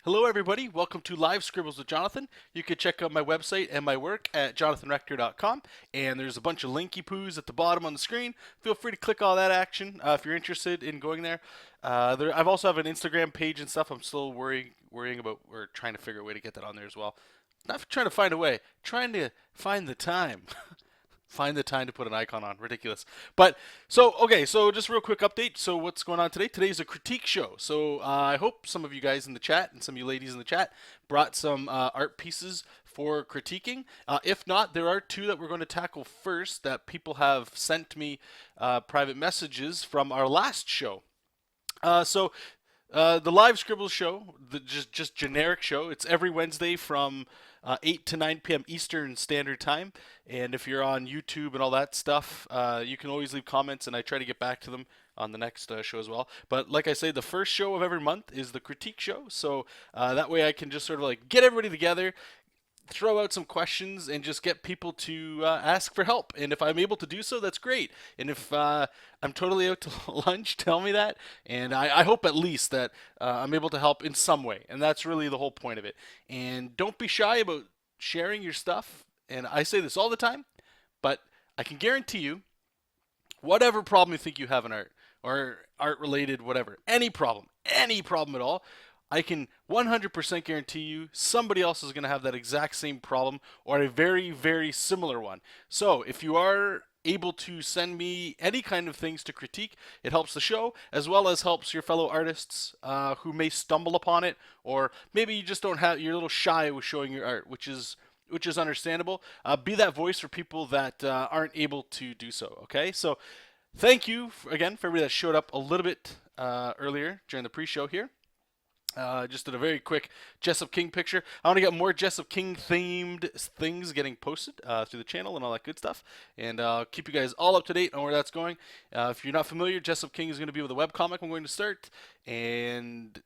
Hello, everybody. Welcome to Live Scribbles with Jonathan. You can check out my website and my work at jonathanrector.com. And there's a bunch of linky poos at the bottom on the screen. Feel free to click all that action if you're interested in going there. I've also have an Instagram page and stuff. I'm still worrying about. We're trying to figure a way to get that on there as well. Not trying to find a way, trying to find the time. Find the time to put an icon on. Ridiculous. But so just real quick update. So what's going on today? Today's a critique show. So I hope some of you guys in the chat and some of you ladies in the chat brought some art pieces for critiquing. If not, there are two that we're going to tackle first that people have sent me private messages from our last show. The live Scribbles show, the just generic show. It's every Wednesday from 8 to 9 p.m. Eastern Standard Time. And if you're on YouTube and all that stuff, you can always leave comments, and I try to get back to them on the next show as well. But like I say, the first show of every month is the critique show. So that way I can just sort of like get everybody together, throw out some questions, and just get people to ask for help. And if I'm able to do so, that's great. And if I'm totally out to lunch, tell me that. And I hope at least that I'm able to help in some way. And that's really the whole point of it. And don't be shy about sharing your stuff. And I say this all the time, but I can guarantee you, whatever problem you think you have in art or art related, whatever, any problem at all, I can 100% guarantee you somebody else is going to have that exact same problem or a very, very similar one. So if you are able to send me any kind of things to critique, it helps the show as well as helps your fellow artists who may stumble upon it, or maybe you just don't have, you're a little shy with showing your art, which is understandable. Be that voice for people that aren't able to do so. Okay, so thank you again for everybody that showed up a little bit earlier during the pre-show here. Just did a very quick Jessup King picture. I want to get more Jessup King themed things getting posted through the channel and all that good stuff. And I'll keep you guys all up to date on where that's going. If you're not familiar, Jessup King is going to be with a webcomic I'm going to start. And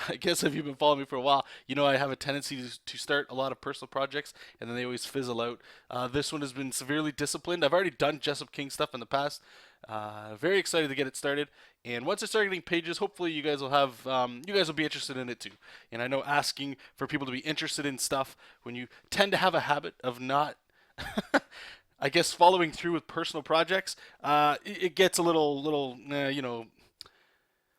I guess if you've been following me for a while, you know I have a tendency to start a lot of personal projects and then they always fizzle out. This one has been severely disciplined. I've already done Jessup King stuff in the past. Very excited to get it started. And once I start getting pages, hopefully you guys will have, you guys will be interested in it too. And I know asking for people to be interested in stuff when you tend to have a habit of not, I guess, following through with personal projects, it gets a little,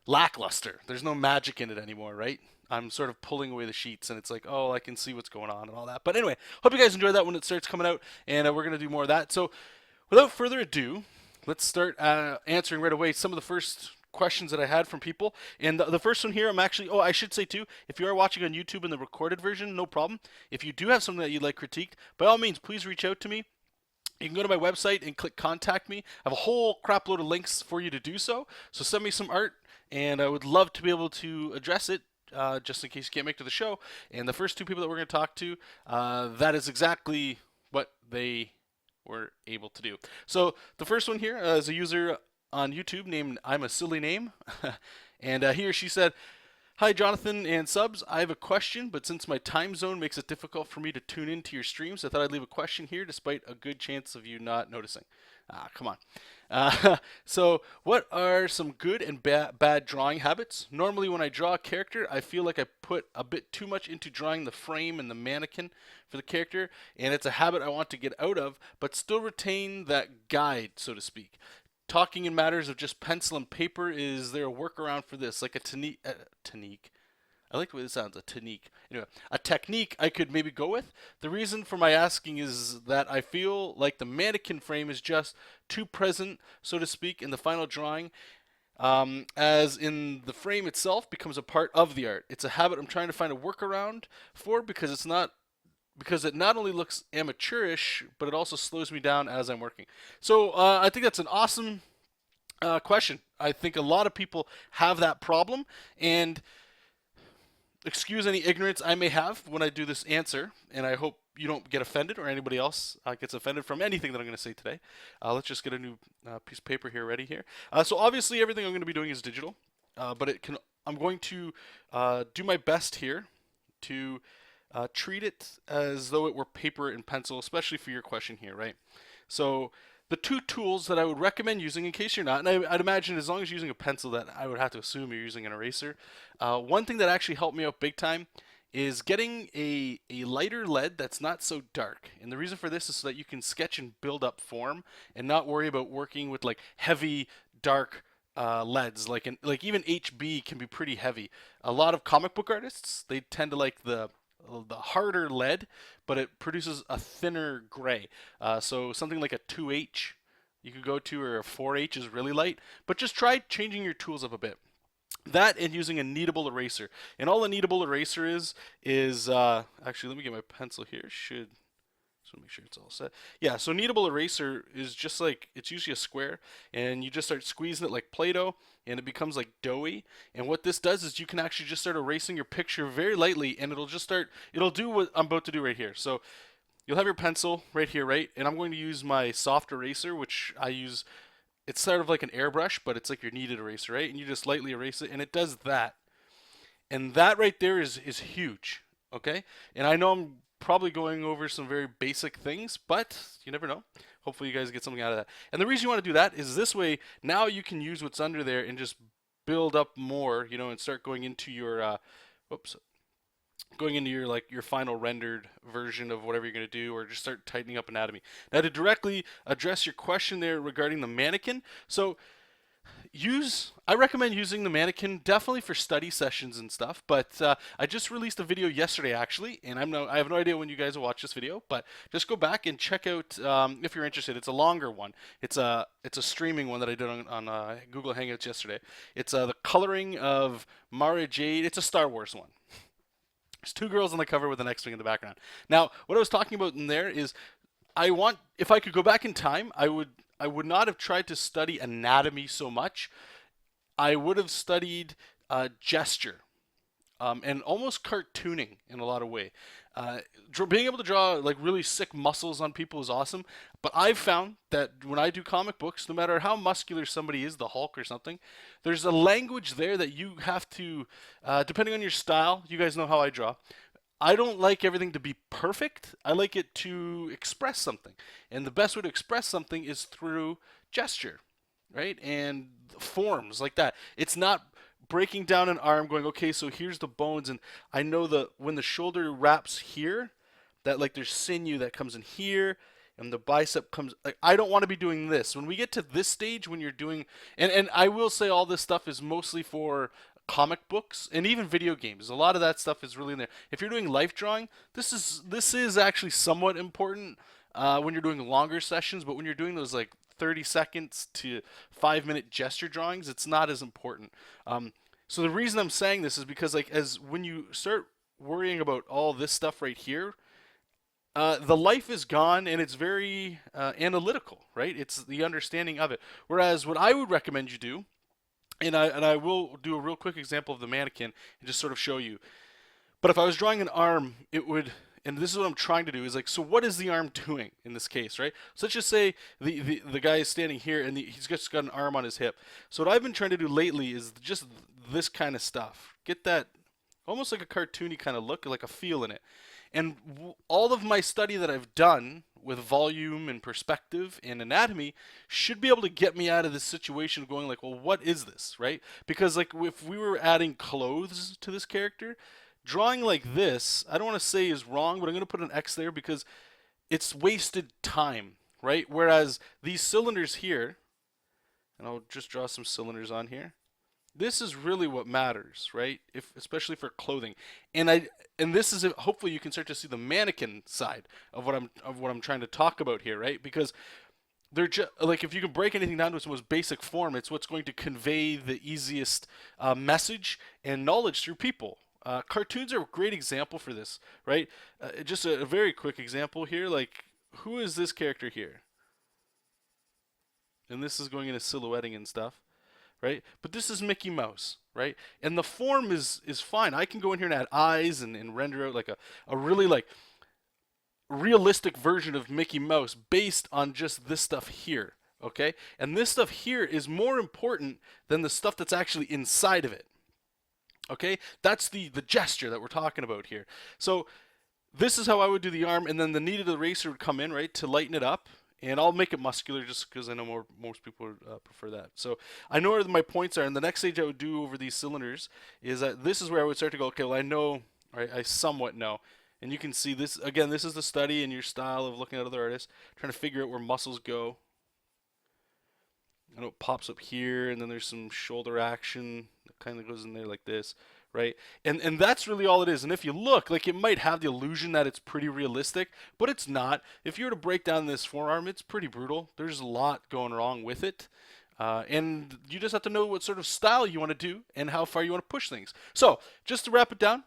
lackluster. There's no magic in it anymore, right? I'm sort of pulling away the sheets, and it's like, oh, I can see what's going on and all that. But anyway, hope you guys enjoy that when it starts coming out, and we're going to do more of that. So without further ado, let's start answering right away some of the first questions that I had from people. And the first one here, I'm actually, oh, I should say too, if you are watching on YouTube in the recorded version, no problem. If you do have something that you'd like critiqued, by all means, please reach out to me. You can go to my website and click contact me. I have a whole crap load of links for you to do so. So send me some art, and I would love to be able to address it just in case you can't make it to the show. And the first two people that we're going to talk to, that is exactly what they were able to do. So the first one here is a user on YouTube named I'm a Silly Name. And he or she said, "Hi, Jonathan and subs. I have a question, but since my time zone makes it difficult for me to tune into your streams, I thought I'd leave a question here despite a good chance of you not noticing." Come on. So, what are some good and bad drawing habits? Normally, when I draw a character, I feel like I put a bit too much into drawing the frame and the mannequin for the character, and it's a habit I want to get out of, but still retain that guide, so to speak. Talking in matters of just pencil and paper, is there a workaround for this? Like a technique. I like the way this sounds, a technique. Anyway, a technique I could maybe go with. The reason for my asking is that I feel like the mannequin frame is just too present, so to speak, in the final drawing, as in the frame itself becomes a part of the art. It's a habit I'm trying to find a workaround for because it not only looks amateurish, but it also slows me down as I'm working. So I think that's an awesome question. I think a lot of people have that problem, and excuse any ignorance I may have when I do this answer, and I hope you don't get offended or anybody else gets offended from anything that I'm going to say today. Let's just get a new piece of paper here ready here. So obviously everything I'm going to be doing is digital, but I'm going to do my best here to treat it as though it were paper and pencil, especially for your question here, right? So the two tools that I would recommend using in case you're not, and I'd imagine as long as you're using a pencil, that I would have to assume you're using an eraser. One thing that actually helped me out big time is getting a lighter lead that's not so dark. And the reason for this is so that you can sketch and build up form and not worry about working with like heavy, dark leads. Like even HB can be pretty heavy. A lot of comic book artists, they tend to like the harder lead, but it produces a thinner gray. So something like a 2H you could go to, or a 4H is really light. But just try changing your tools up a bit. That and using a kneadable eraser. And all a kneadable eraser is actually, let me get my pencil here. Just make sure it's all set. Yeah, so kneadable eraser is just like, it's usually a square, and you just start squeezing it like Play-Doh, and it becomes like doughy. And what this does is you can actually just start erasing your picture very lightly, and it'll do what I'm about to do right here. So you'll have your pencil right here, right? And I'm going to use my soft eraser, which I use, it's sort of like an airbrush, but it's like your kneaded eraser, right? And you just lightly erase it, and it does that. And that right there is huge, okay? And I know I'm probably going over some very basic things, but you never know. Hopefully you guys get something out of that. And the reason you want to do that is this way, now you can use what's under there and just build up more, you know, and start going into your, going into your like your final rendered version of whatever you're going to do, or just start tightening up anatomy. Now to directly address your question there regarding the mannequin, so I recommend using the mannequin definitely for study sessions and stuff, but I just released a video yesterday actually, and I have no idea when you guys will watch this video, but just go back and check out if you're interested. It's a longer one. It's a streaming one that I did on Google Hangouts yesterday. It's the coloring of Mara Jade. It's a Star Wars one. There's two girls on the cover with an X-wing in the background. Now, what I was talking about in there is if I could go back in time, I would not have tried to study anatomy so much. I would have studied gesture and almost cartooning in a lot of way. Being able to draw like really sick muscles on people is awesome, but I've found that when I do comic books, no matter how muscular somebody is, the Hulk or something, there's a language there that you have to, depending on your style, you guys know how I draw. I don't like everything to be perfect. I like it to express something. And the best way to express something is through gesture, right? And forms like that. It's not breaking down an arm going, okay, so here's the bones, and I know when the shoulder wraps here, that like there's sinew that comes in here, and the bicep comes, like I don't want to be doing this. When we get to this stage, when you're doing, and I will say all this stuff is mostly for comic books and even video games. A lot of that stuff is really in there. If you're doing life drawing, this is actually somewhat important when you're doing longer sessions, but when you're doing those like 30 seconds to 5-minute gesture drawings, it's not as important. So the reason I'm saying this is because like when you start worrying about all this stuff right here, the life is gone and it's very analytical, right? It's the understanding of it. Whereas what I would recommend you do, and I will do a real quick example of the mannequin and just sort of show you. But if I was drawing an arm, it would, and this is what I'm trying to do, is like, so what is the arm doing in this case, right? So let's just say the guy is standing here and he's just got an arm on his hip. So what I've been trying to do lately is just this kind of stuff. Get that almost like a cartoony kind of look, like a feel in it. And all of my study that I've done with volume and perspective and anatomy should be able to get me out of this situation of going like, well, what is this, right? Because like if we were adding clothes to this character, drawing like this, I don't want to say is wrong, but I'm going to put an X there because it's wasted time, right? Whereas these cylinders here, and I'll just draw some cylinders on here. This is really what matters, right? Especially for clothing. And this is hopefully you can start to see the mannequin side of what I'm trying to talk about here, right? Because they're just like, if you can break anything down to its most basic form, it's what's going to convey the easiest message and knowledge through people. Cartoons are a great example for this, right? Just a very quick example here, like who is this character here? And this is going into silhouetting and stuff. Right? But this is Mickey Mouse, right? And the form is fine. I can go in here and add eyes and render out like a really like realistic version of Mickey Mouse based on just this stuff here, okay? And this stuff here is more important than the stuff that's actually inside of it, okay? That's the gesture that we're talking about here. So this is how I would do the arm, and then the kneaded eraser would come in, right, to lighten it up. And I'll make it muscular just because I know most people prefer that. So I know where my points are. And the next stage I would do over these cylinders is that this is where I would start to go, okay, well, I know, right, I somewhat know. And you can see this, again, this is the study in your style of looking at other artists, trying to figure out where muscles go. I know it pops up here, and then there's some shoulder action that kind of goes in there like this, right? And that's really all it is. And if you look, like it might have the illusion that it's pretty realistic, but it's not. If you were to break down this forearm, it's pretty brutal. There's a lot going wrong with it. And you just have to know what sort of style you want to do and how far you want to push things. So, just to wrap it down,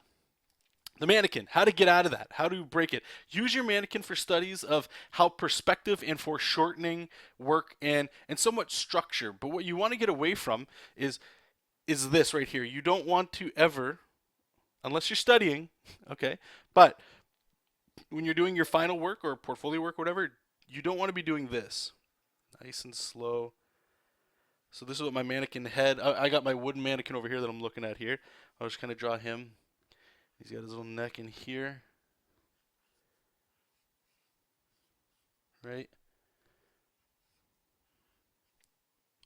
the mannequin, how to get out of that, how to break it. Use your mannequin for studies of how perspective and foreshortening work and somewhat structure. But what you want to get away from is this right here. You don't want to ever, unless you're studying, okay, but when you're doing your final work or portfolio work, whatever, you don't want to be doing this. Nice and slow. So this is what my mannequin head, I got my wooden mannequin over here that I'm looking at here. I'll just kind of draw him. He's got his little neck in here. Right?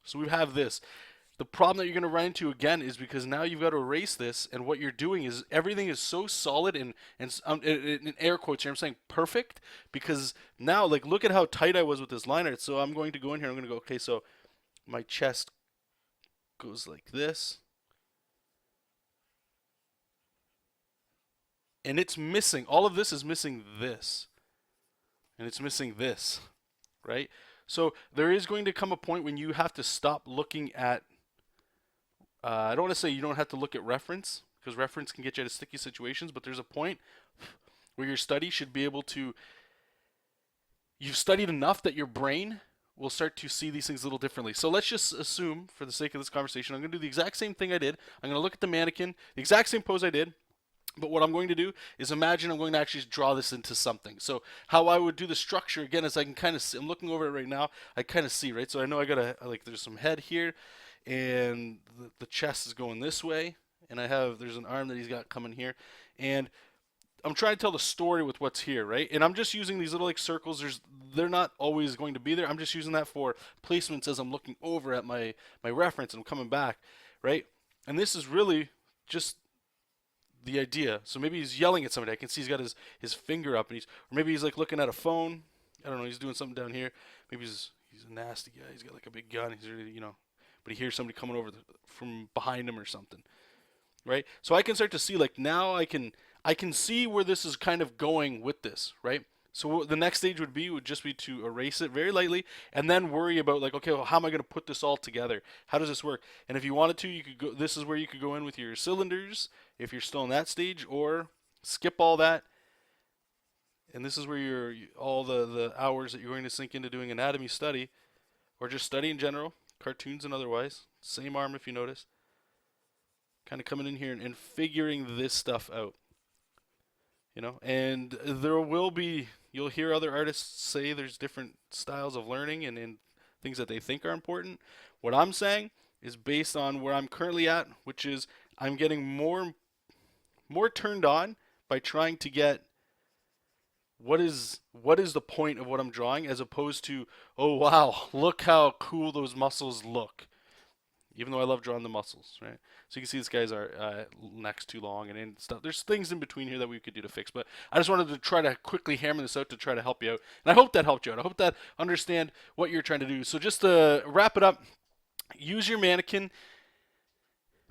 So we have this. The problem that you're going to run into again is because now you've got to erase this, and what you're doing is everything is so solid and in air quotes here, I'm saying perfect, because now, like, look at how tight I was with this line art. So I'm going to go in here, I'm going to go, okay, so my chest goes like this. And it's missing, all of this is missing this. And it's missing this, right? So there is going to come a point when you have to stop looking at, I don't want to say you don't have to look at reference, because reference can get you out of sticky situations, but there's a point where your study should be able to, you've studied enough that your brain will start to see these things a little differently. So let's just assume, for the sake of this conversation, I'm going to do the exact same thing I did. I'm going to look at the mannequin, the exact same pose I did, but what I'm going to do is imagine I'm going to actually draw this into something. So how I would do the structure, again, is I can kind of see, I'm looking over it right now, I kind of see, right? So I know I got to, like, there's some head here, and the chest is going this way, and there's an arm that he's got coming here, and I'm trying to tell the story with what's here, right? And I'm just using these little like circles. They're not always going to be there. I'm just using that for placements as I'm looking over at my reference and I'm coming back, right? And this is really just the idea. So maybe he's yelling at somebody. I can see he's got his finger up, and or maybe he's like looking at a phone. I don't know. He's doing something down here. Maybe he's a nasty guy. He's got like a big gun. He's really, but he hears somebody coming over from behind him or something, right? So I can start to see, like, now I can see where this is kind of going with this, right? So the next stage would just be to erase it very lightly and then worry about, like, okay, well, how am I going to put this all together? How does this work? And if you wanted to, you could go, this is where you could go in with your cylinders if you're still in that stage, or skip all that. And this is where all the hours that you're going to sink into doing anatomy study, or just study in general, cartoons and otherwise. Same arm if you notice. Kind of coming in here and figuring this stuff out. And there will be, you'll hear other artists say there's different styles of learning and things that they think are important. What I'm saying is based on where I'm currently at, which is I'm getting more turned on by trying to get what is the point of what I'm drawing, as opposed to, oh wow, look how cool those muscles look. Even though I love drawing the muscles, right? So you can see this guy's neck's too long and stuff. There's things in between here that we could do to fix, but I just wanted to try to quickly hammer this out to try to help you out. And I hope that helped you out. I hope that understand what you're trying to do. So just to wrap it up, use your mannequin,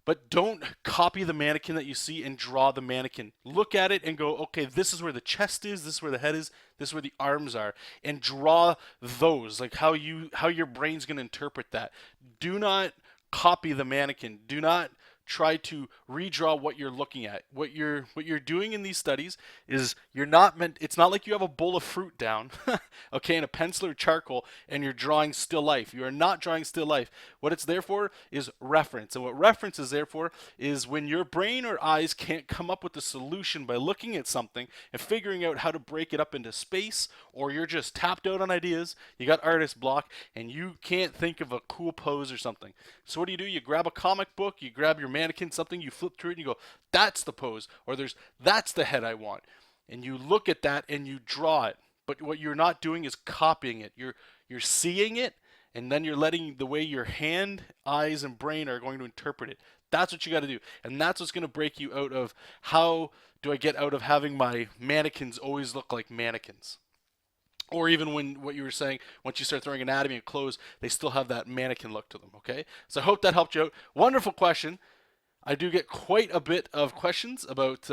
but don't copy the mannequin that you see and draw the mannequin. Look at it and go, okay, this is where the chest is, this is where the head is, this is where the arms are, and draw those, like how your brain's going to interpret that. Do not copy the mannequin. Do not try to redraw what you're looking at. What you're doing in these studies is it's not like you have a bowl of fruit down, okay, and a pencil or charcoal, and you're drawing still life. You are not drawing still life. What it's there for is reference. And what reference is there for is when your brain or eyes can't come up with a solution by looking at something and figuring out how to break it up into space, or you're just tapped out on ideas, you got artist block, and you can't think of a cool pose or something. So what do? You grab a comic book, you grab your mannequin, something, you flip through it and you go, that's the pose, or that's the head I want. And you look at that and you draw it. but what you're not doing is copying it. You're seeing it, and then you're letting the way your hand, eyes, and brain are going to interpret it. That's what you got to do, and that's what's going to break you out of how do I get out of having my mannequins always look like mannequins. Or even when what you were saying, once you start throwing anatomy and clothes, they still have that mannequin look to them. Okay, so I hope that helped you out. Wonderful question. I do get quite a bit of questions about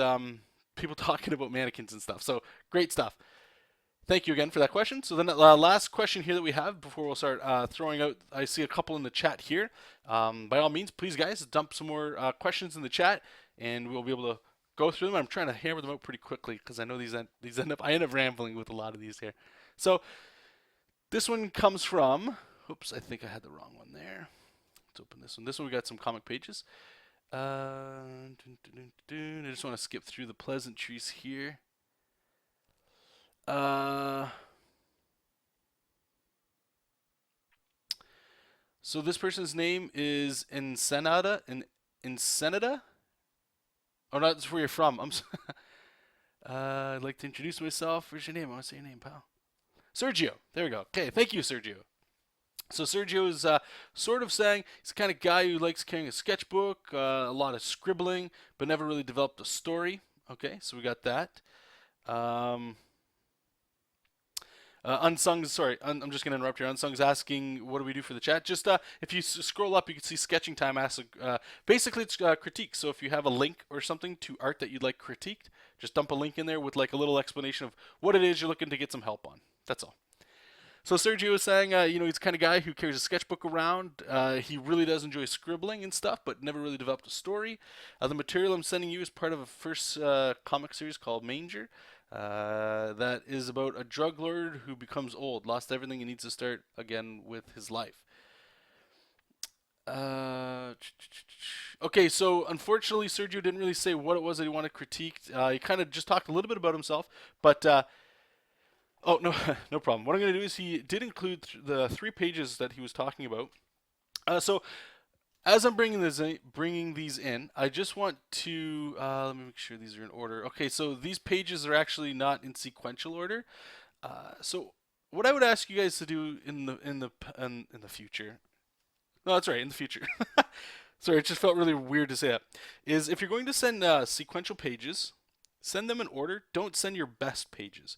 people talking about mannequins and stuff. So great stuff. Thank you again for that question. So then last question here that we have before we'll start throwing out, I see a couple in the chat here. By all means, please guys, dump some more questions in the chat and we'll be able to go through them. I'm trying to hammer them out pretty quickly because I know I end up rambling with a lot of these here. So this one comes from, oops, I think I had the wrong one there. Let's open this one. This one we got some comic pages. I just want to skip through the pleasantries here. So this person's name is Ensenada. Ensenada? Oh, no, that's where you're from. I'd like to introduce myself. Where's your name? I want to say your name, pal. Sergio. There we go. Okay, thank you, Sergio. So Sergio is sort of saying he's the kind of guy who likes carrying a sketchbook, a lot of scribbling, but never really developed a story. Okay, so we got that. Unsung's, sorry, I'm just going to interrupt here. Unsung's asking, what do we do for the chat? Just if you scroll up, you can see Sketching Time asks, basically it's critique. So if you have a link or something to art that you'd like critiqued, just dump a link in there with like a little explanation of what it is you're looking to get some help on. That's all. So Sergio is saying, he's the kind of guy who carries a sketchbook around. He really does enjoy scribbling and stuff, but never really developed a story. The material I'm sending you is part of a first comic series called Manger. That is about a drug lord who becomes old, lost everything, and needs to start again with his life. Okay, so unfortunately, Sergio didn't really say what it was that he wanted critiqued. He kind of just talked a little bit about himself, but oh, no, no problem. What I'm going to do is he did include the 3 pages that he was talking about. So as I'm bringing these in, I just want to let me make sure these are in order. Okay, so these pages are actually not in sequential order. So what I would ask you guys to do in the future, no, that's right, in the future. Sorry, it just felt really weird to say that. Is if you're going to send sequential pages, send them in order. Don't send your best pages.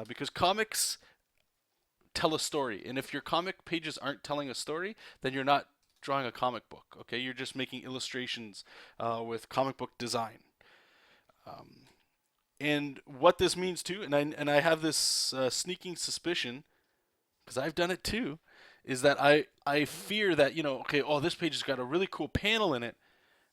Because comics tell a story, and if your comic pages aren't telling a story, then you're not drawing a comic book. Okay, you're just making illustrations with comic book design. And what this means too, and I have this sneaking suspicion, because I've done it too, is that I fear that okay, oh, this page has got a really cool panel in it.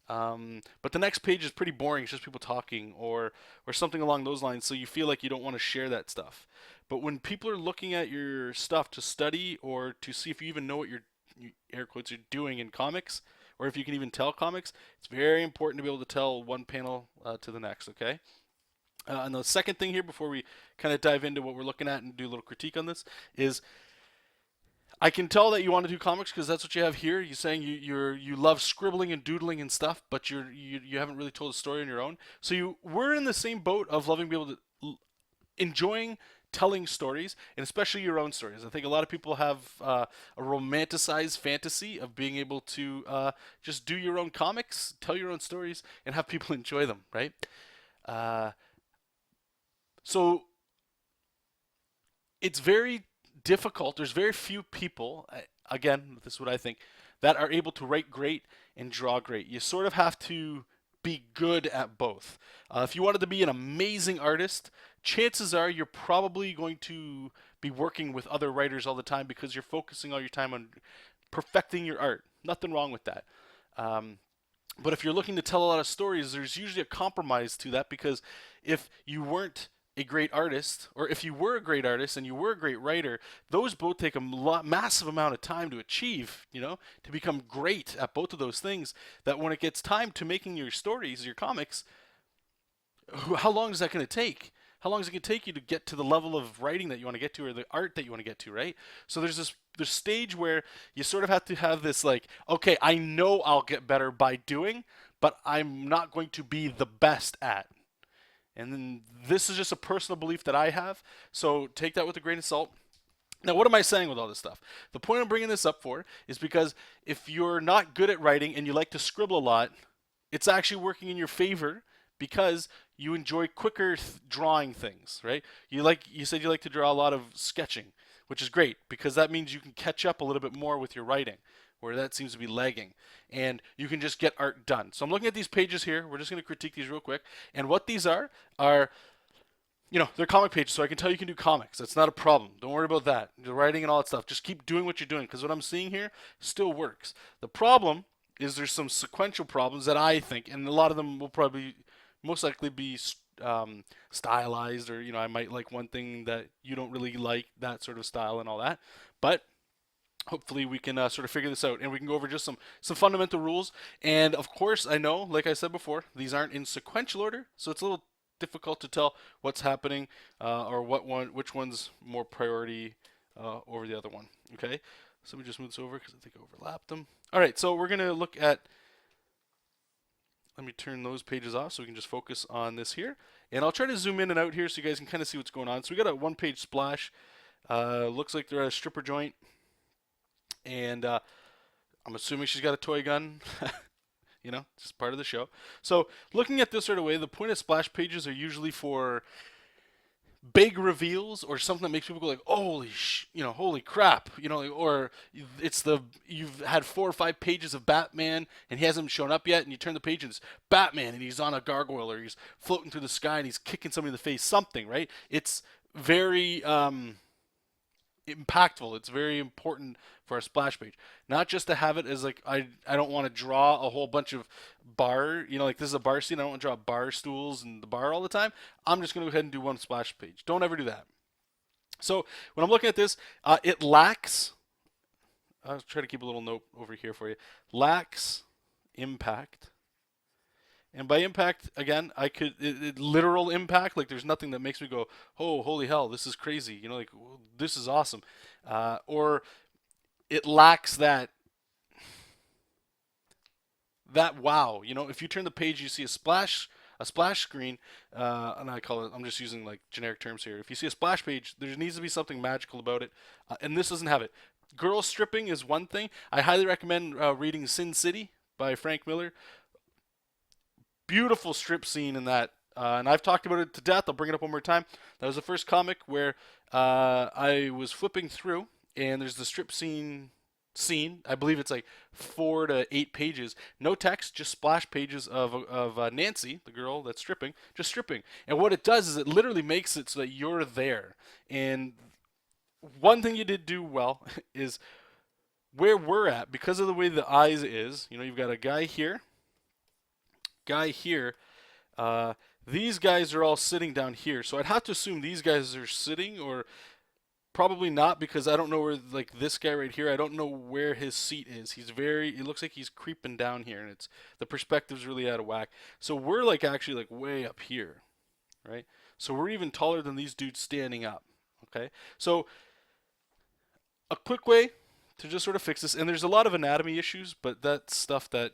But the next page is pretty boring. It's just people talking or something along those lines. So you feel like you don't want to share that stuff. But when people are looking at your stuff to study or to see if you even know what your air quotes are doing in comics, or if you can even tell comics, it's very important to be able to tell one panel to the next. Okay. And the second thing here, before we kind of dive into what we're looking at and do a little critique on this, is I can tell that you want to do comics because that's what you have here. You're saying you love scribbling and doodling and stuff, but you haven't really told a story on your own. So we're in the same boat of loving being able to enjoying telling stories, and especially your own stories. I think a lot of people have a romanticized fantasy of being able to just do your own comics, tell your own stories, and have people enjoy them, right? So it's very difficult. There's very few people, again, this is what I think, that are able to write great and draw great. You sort of have to be good at both. If you wanted to be an amazing artist, chances are you're probably going to be working with other writers all the time because you're focusing all your time on perfecting your art. Nothing wrong with that. But if you're looking to tell a lot of stories, there's usually a compromise to that, because if you weren't a great artist, or if you were a great artist and you were a great writer, those both take a massive amount of time to achieve, to become great at both of those things, that when it gets time to making your stories, your comics, how long is that going to take? How long is it going to take you to get to the level of writing that you want to get to, or the art that you want to get to, right? So there's this stage where you sort of have to have this like, okay, I know I'll get better by doing, but I'm not going to be the best at. And then this is just a personal belief that I have, so take that with a grain of salt. Now, what am I saying with all this stuff? The point I'm bringing this up for is because if you're not good at writing and you like to scribble a lot, it's actually working in your favor because you enjoy quicker drawing things, right? You said you like to draw a lot of sketching, which is great because that means you can catch up a little bit more with your writing, where that seems to be lagging, and you can just get art done. So I'm looking at these pages here. We're just going to critique these real quick, and what these are they're comic pages, so I can tell you can do comics. That's not a problem. Don't worry about that. The writing and all that stuff. Just keep doing what you're doing because what I'm seeing here still works. The problem is there's some sequential problems that I think, and a lot of them will probably most likely be stylized, or I might like one thing that you don't really like, that sort of style and all that. But hopefully we can sort of figure this out, and we can go over just some fundamental rules. And of course, I know, like I said before, these aren't in sequential order, so it's a little difficult to tell what's happening or which one's more priority over the other one. Okay, so let me just move this over because I think I overlapped them. All right, so we're gonna look at. Let me turn those pages off so we can just focus on this here, and I'll try to zoom in and out here so you guys can kind of see what's going on. So we got a one-page splash. Looks like they're at a stripper joint, and I'm assuming she's got a toy gun. Just part of the show. So looking at this sort of way, the point of splash pages are usually for big reveals or something that makes people go like, holy crap, or you've had 4 or 5 pages of Batman and he hasn't shown up yet, and you turn the page and it's Batman and he's on a gargoyle or he's floating through the sky and he's kicking somebody in the face, something, right? It's very impactful. It's very important for a splash page, not just to have it as like I don't want to draw a whole bunch of bar, like this is a bar scene. I don't want to draw bar stools and the bar all the time. I'm just going to go ahead and do one splash page. Don't ever do that. So when I'm looking at this, it lacks. I'll try to keep a little note over here for you. Lacks impact. And by impact, again, literal impact, like there's nothing that makes me go, oh, holy hell, this is crazy, like this is awesome. Or it lacks that wow, if you turn the page, you see a splash screen, and I'm just using like generic terms here. If you see a splash page, there needs to be something magical about it, and this doesn't have it. Girl stripping is one thing. I highly recommend reading Sin City by Frank Miller. Beautiful strip scene in that, and I've talked about it to death. I'll bring it up one more time. That was the first comic where I was flipping through, and there's the strip scene. I believe it's like 4 to 8 pages, no text, just splash pages of Nancy, the girl that's stripping, just stripping. And what it does is it literally makes it so that you're there. And one thing you did do well is where we're at, because of the way the eyes is. You've got a guy here. These guys are all sitting down here, so I'd have to assume these guys are sitting, or probably not, because I don't know where, like this guy right here, I don't know where his seat is. It looks like he's creeping down here, and the perspective's really out of whack. So we're like actually like way up here, right? So we're even taller than these dudes standing up. Okay, so a quick way to just sort of fix this, and there's a lot of anatomy issues, but that's stuff that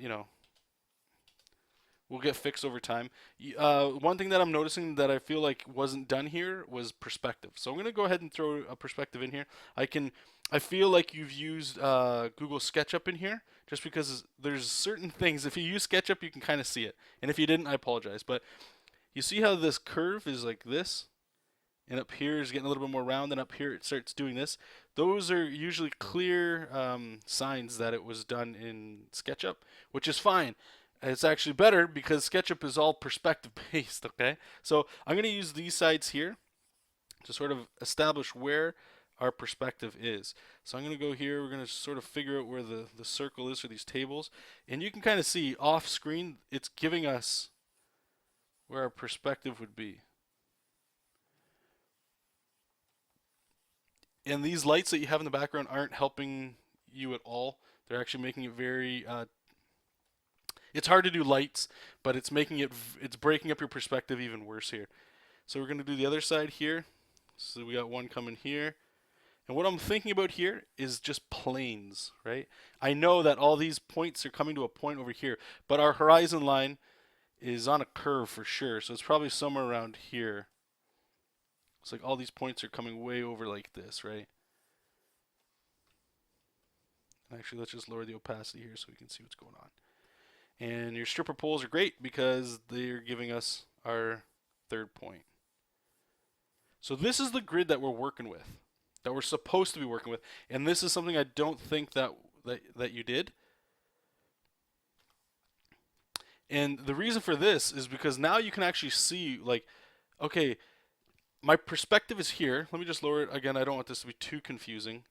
will get fixed over time. One thing that I'm noticing that I feel like wasn't done here was perspective. So I'm going to go ahead and throw a perspective in here. I feel like you've used Google SketchUp in here, just because there's certain things, if you use SketchUp, you can kind of see it. And if you didn't, I apologize. But you see how this curve is like this? And up here is getting a little bit more round, and up here it starts doing this. Those are usually clear signs that it was done in SketchUp, which is fine. It's actually better because SketchUp is all perspective based, okay? So I'm going to use these sides here to sort of establish where our perspective is. So I'm going to go here. We're going to sort of figure out where the circle is for these tables. And you can kind of see off screen, it's giving us where our perspective would be. And these lights that you have in the background aren't helping you at all. They're actually making it very it's hard to do lights, but it's breaking up your perspective even worse here. So we're going to do the other side here. So we got one coming here. And what I'm thinking about here is just planes, right? I know that all these points are coming to a point over here, but our horizon line is on a curve for sure. So it's probably somewhere around here. It's like all these points are coming way over like this, right? Actually, let's just lower the opacity here so we can see what's going on. And your stripper poles are great because they're giving us our third point. So this is the grid that we're working with, that we're supposed to be working with. And this is something I don't think that you did. And the reason for this is because now you can actually see, like, okay, my perspective is here. Let me just lower it again. I don't want this to be too confusing.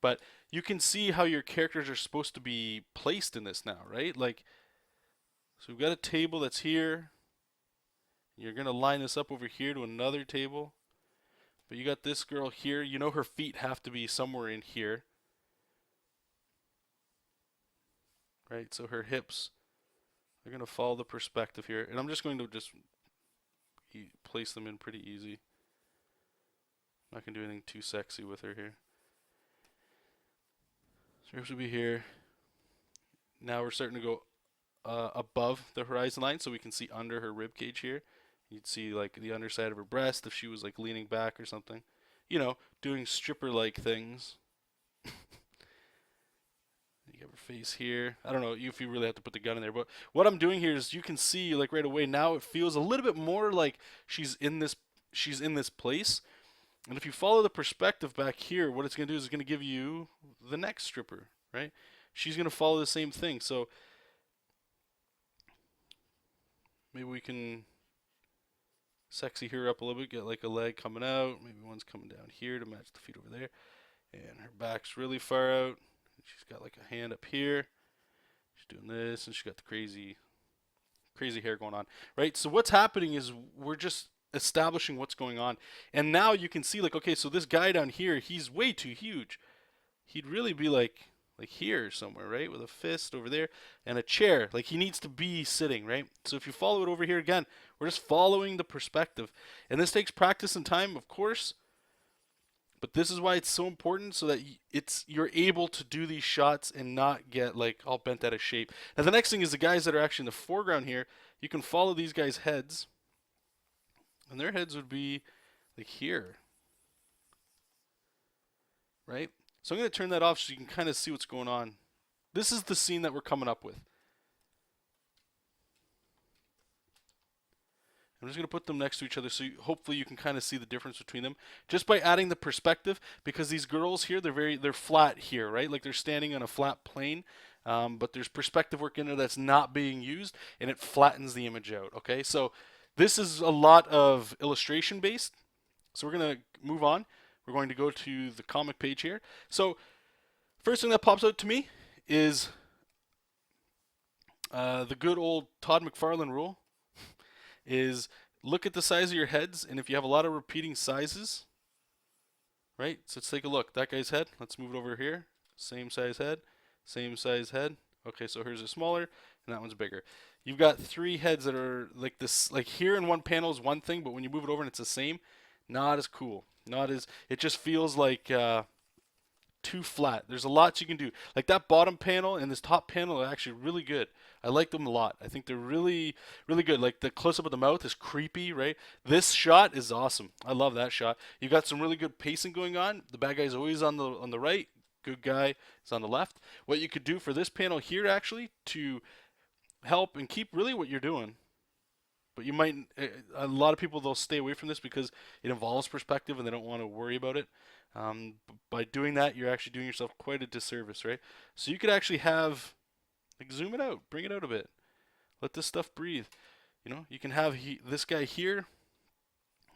But you can see how your characters are supposed to be placed in this now, right? Like, so we've got a table that's here. You're going to line this up over here to another table. But you got this girl here. You know her feet have to be somewhere in here. Right? So her hips, they're going to follow the perspective here. And I'm just going to just place them in pretty easy. I'm not going to do anything too sexy with her here. So her hips will be here. Now we're starting to go above the horizon line so we can see under her rib cage here. You'd see like the underside of her breast if she was like leaning back or something. You know, doing stripper-like things. You have her face here. I don't know if you really have to put the gun in there, but what I'm doing here is you can see like right away now it feels a little bit more like she's in this place. And if you follow the perspective back here, what it's going to do is it's going to give you the next stripper, right? She's going to follow the same thing. So maybe we can sexy her up a little bit, get like a leg coming out. Maybe one's coming down here to match the feet over there. And her back's really far out. She's got like a hand up here. She's doing this, and she's got the crazy hair going on, right? So what's happening is we're just establishing what's going on. And now you can see like, okay, so this guy down here, he's way too huge. He'd really be like here somewhere, right? With a fist over there and a chair. Like he needs to be sitting, right? So if you follow it over here again, we're just following the perspective. And this takes practice and time, of course. But this is why it's so important, so that you're able to do these shots and not get like all bent out of shape. Now the next thing is the guys that are actually in the foreground here. You can follow these guys' heads. And their heads would be like here. Right? So I'm going to turn that off so you can kind of see what's going on. This is the scene that we're coming up with. I'm just going to put them next to each other so hopefully you can kind of see the difference between them just by adding the perspective, because these girls here, they're flat here, right? Like they're standing on a flat plane, but there's perspective work in there that's not being used, and it flattens the image out, okay? So this is a lot of illustration based. So we're going to move on. We're going to go to the comic page here. So first thing that pops out to me is the good old Todd McFarlane rule is look at the size of your heads, and if you have a lot of repeating sizes, right? So let's take a look. That guy's head, let's move it over here. Same size head, same size head. Okay, so hers is smaller, and that one's bigger. You've got three heads that are like this, like here in one panel is one thing, but when you move it over and it's the same, not as cool. Not as, it just feels like too flat. There's a lot you can do. Like that bottom panel and this top panel are actually really good. I like them a lot. I think they're really, really good. Like the close-up of the mouth is creepy, right? This shot is awesome. I love that shot. You've got some really good pacing going on. The bad guy's always on the right. Good guy is on the left. What you could do for this panel here actually to help and keep really what you're doing. But you might, a lot of people, they'll stay away from this because it involves perspective and they don't want to worry about it. By doing that, you're actually doing yourself quite a disservice, right? So you could actually have, like, zoom it out, bring it out a bit, let this stuff breathe. You know, you can have this guy here,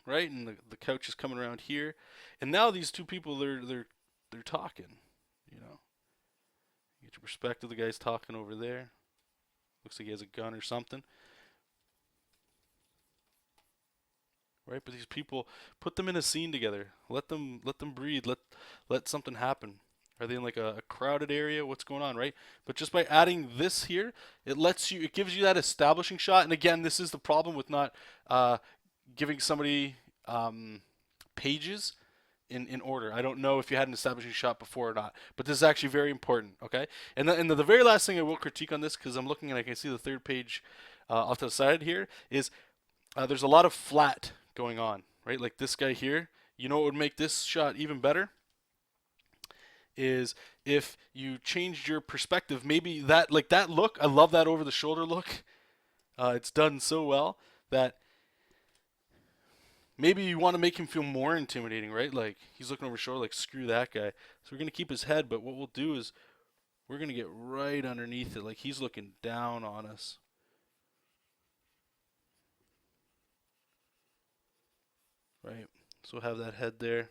right, and the couch is coming around here, and now these two people, they're talking. You know, you get your perspective. The guy's talking over there. Looks like he has a gun or something. Right, but these people, put them in a scene together. Let them breathe. Let something happen. Are they in like a crowded area? What's going on, right? But just by adding this here, it gives you that establishing shot. And again, this is the problem with not giving somebody pages in order. I don't know if you had an establishing shot before or not, but this is actually very important. Okay, and the very last thing I will critique on this, because I'm looking and I can see the third page off to the side here is there's a lot of flat going on, right? Like this guy here. You know what would make this shot even better? Is if you changed your perspective, maybe that, like that look, I love that over the shoulder look. It's done so well that maybe you want to make him feel more intimidating, right? Like he's looking over his shoulder, like screw that guy. So we're gonna keep his head, but what we'll do is we're gonna get right underneath it, like he's looking down on us. Right. So we'll have that head there.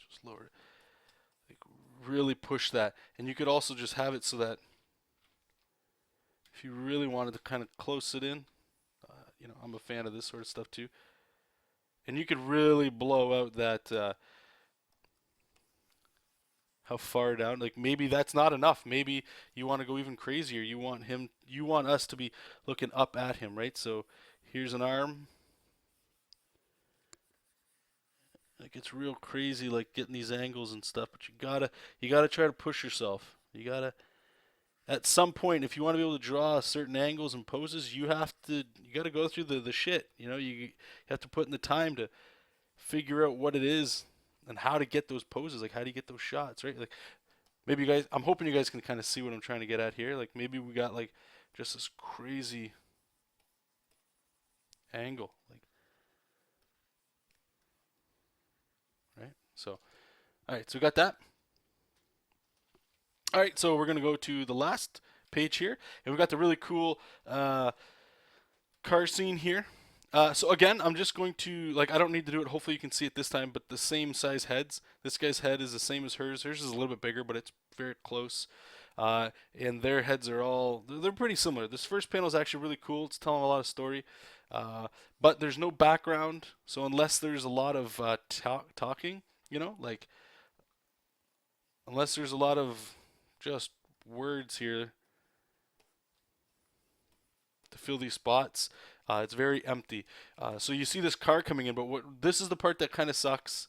Just lower it. Like really push that. And you could also just have it so that if you really wanted to kind of close it in, you know, I'm a fan of this sort of stuff too. And you could really blow out that how far down. Like maybe that's not enough. Maybe you want to go even crazier. You want us to be looking up at him, right? So here's an arm. Like it's real crazy, like getting these angles and stuff. But you gotta try to push yourself. You gotta at some point, if you want to be able to draw certain angles and poses, you got to go through the shit. You know, you have to put in the time to figure out what it is and how to get those poses. Like how do you get those shots, right? Like maybe you guys, I'm hoping you guys can kind of see what I'm trying to get at here. Like maybe we got like just this crazy angle, like right. So all right, so we got that. All right, so we're gonna go to the last page here, and we've got the really cool car scene here. So again, I'm just going to, like, I don't need to do it. Hopefully you can see it this time, but the same size heads. This guy's head is the same as hers. Hers is a little bit bigger, but it's very close. And their heads are they're pretty similar. This first panel is actually really cool. It's telling a lot of story. But there's no background, so unless there's a lot of talking, you know, like, unless there's a lot of just words here to fill these spots. It's very empty. So you see this car coming in, but this is the part that kind of sucks.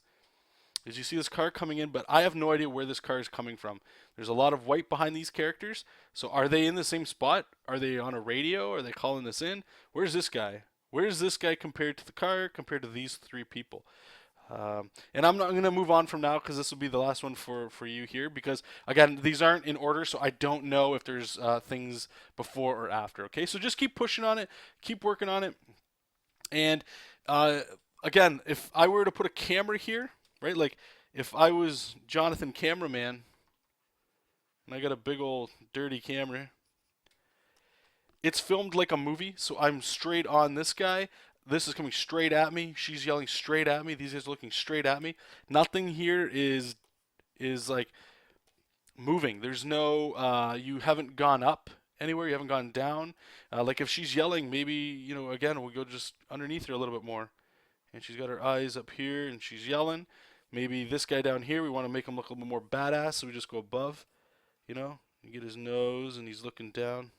Is you see this car coming in, but I have no idea where this car is coming from. There's a lot of white behind these characters. So are they in the same spot? Are they on a radio? Are they calling this in? Where's this guy? Where's this guy compared to the car, compared to these three people? And I'm going to move on from now because this will be the last one for you here because, again, these aren't in order, so I don't know if there's things before or after, okay? So just keep pushing on it, keep working on it. And, again, if I were to put a camera here, right, like if I was Jonathan Cameraman and I got a big old dirty camera, it's filmed like a movie, so I'm straight on this guy. This is coming straight at me. She's yelling straight at me. These guys are looking straight at me. Nothing here is like moving. There's no you haven't gone up anywhere. You haven't gone down. Like if she's yelling, maybe, you know, again, we'll go just underneath her a little bit more. And she's got her eyes up here and she's yelling. Maybe this guy down here, we want to make him look a little bit more badass, so we just go above, you know. You get his nose and he's looking down.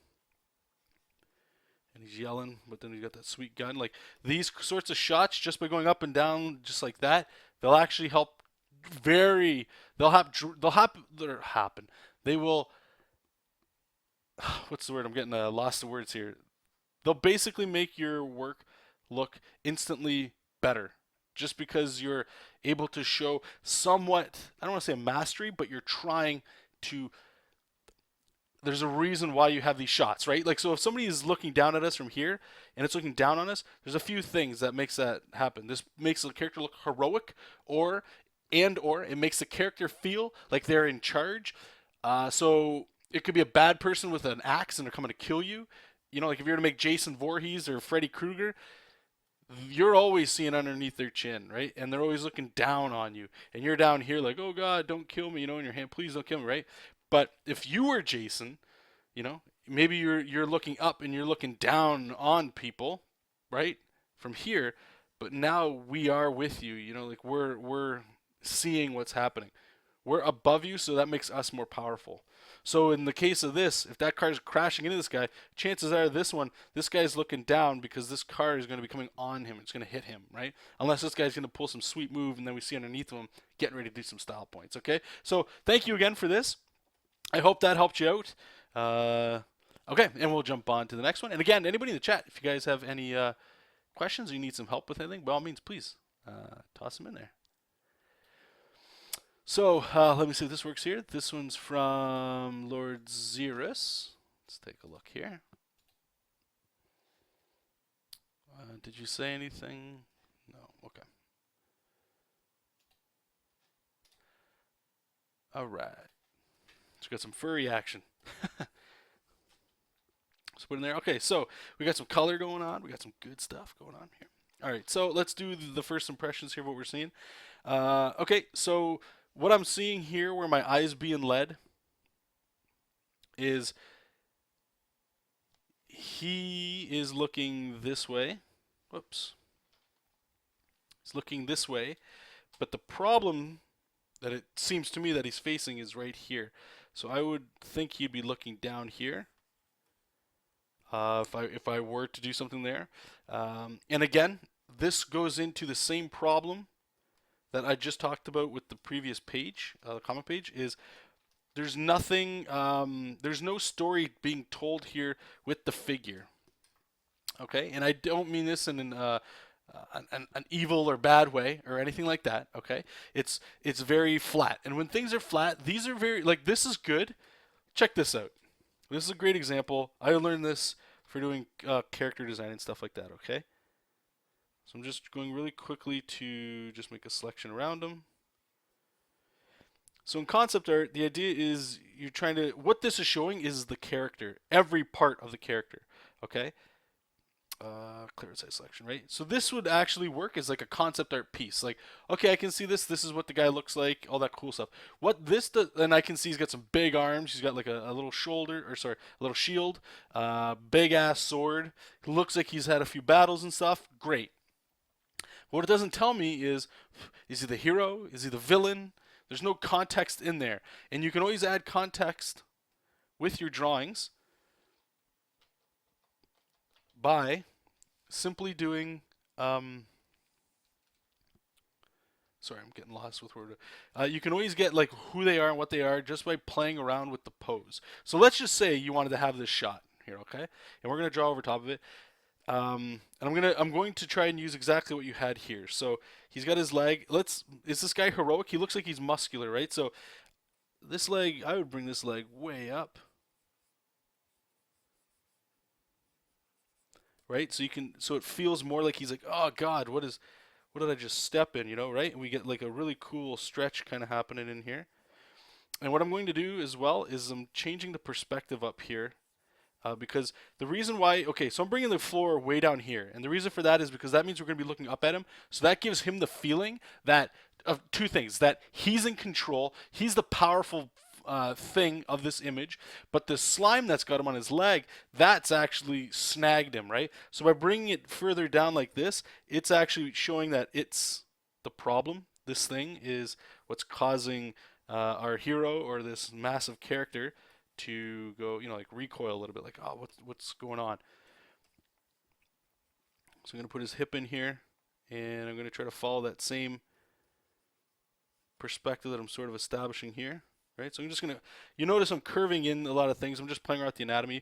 And he's yelling, but then he's got that sweet gun. Like these sorts of shots, just by going up and down, just like that, they'll actually help. They'll happen. They will. What's the word? I'm getting lost of words here. They'll basically make your work look instantly better, just because you're able to show somewhat. I don't want to say a mastery, but you're trying to. There's a reason why you have these shots, right? Like, so if somebody is looking down at us from here and it's looking down on us, there's a few things that makes that happen. This makes the character look heroic, or it makes the character feel like they're in charge. So it could be a bad person with an axe and they're coming to kill you. You know, like if you're to make Jason Voorhees or Freddy Krueger, you're always seeing underneath their chin, right? And they're always looking down on you. And you're down here like, oh God, don't kill me, you know, in your hand, please don't kill me, right? But if you were Jason, you know, maybe you're looking up and you're looking down on people, right? From here, but now we are with you, you know, like we're seeing what's happening. We're above you, so that makes us more powerful. So in the case of this, if that car is crashing into this guy, chances are this guy's looking down because this car is going to be coming on him. It's going to hit him, right? Unless this guy's going to pull some sweet move, and then we see underneath him getting ready to do some style points, okay? So thank you again for this. I hope that helped you out. Okay, and we'll jump on to the next one. And again, anybody in the chat, if you guys have any questions or you need some help with anything, by all means, please toss them in there. So let me see if this works here. This one's from Lord Xerus. Let's take a look here. Did you say anything? No. Okay. All right. So we got some furry action. So put in there. Okay, so we got some color going on. We got some good stuff going on here. All right, so let's do the first impressions here of what we're seeing. Okay, so what I'm seeing here where my eye's being led is he is looking this way. Whoops. He's looking this way, but the problem that it seems to me that he's facing is right here. So I would think he'd be looking down here if I were to do something there. And again, this goes into the same problem that I just talked about with the previous page, the comment page, is there's nothing, there's no story being told here with the figure. Okay, and I don't mean this in an evil or bad way or anything like that. Okay, it's very flat, and when things are flat, these are very, like, this is good. Check this out. This is a great example. I learned this for doing character design and stuff like that. Okay. So I'm just going really quickly to just make a selection around them. So in concept art, the idea is you're trying to, what this is showing is the character, every part of the character, okay? Clear size selection, right? So this would actually work as like a concept art piece. Like, okay, I can see this is what the guy looks like, all that cool stuff. What this does, and I can see he's got some big arms, he's got like a little shoulder, or sorry, a little shield, big ass sword. It looks like he's had a few battles and stuff, great. What it doesn't tell me is he the hero? Is he the villain? There's no context in there. And you can always add context with your drawings by simply doing, sorry, I'm getting lost with word. You can always get like who they are and what they are just by playing around with the pose. So let's just say you wanted to have this shot here, okay? And we're going to draw over top of it. And I'm going to try and use exactly what you had here. So he's got his leg. Is this guy heroic? He looks like he's muscular, right? So this leg, I would bring this leg way up, right? So so it feels more like he's like, oh God, what did I just step in, you know, right? And we get like a really cool stretch kind of happening in here. And what I'm going to do as well is I'm changing the perspective up here. Because the reason why, okay, so I'm bringing the floor way down here, and the reason for that is because that means we're going to be looking up at him, so that gives him the feeling that, of two things, that he's in control, he's the powerful thing of this image, but the slime that's got him on his leg, that's actually snagged him, right? So by bringing it further down like this, it's actually showing that it's the problem. This thing is what's causing our hero, or this massive character, to go, you know, like recoil a little bit, like, oh, what's going on? So I'm going to put his hip in here, and I'm going to try to follow that same perspective that I'm sort of establishing here, right? So I'm just going to, you notice I'm curving in a lot of things. I'm just playing around with the anatomy.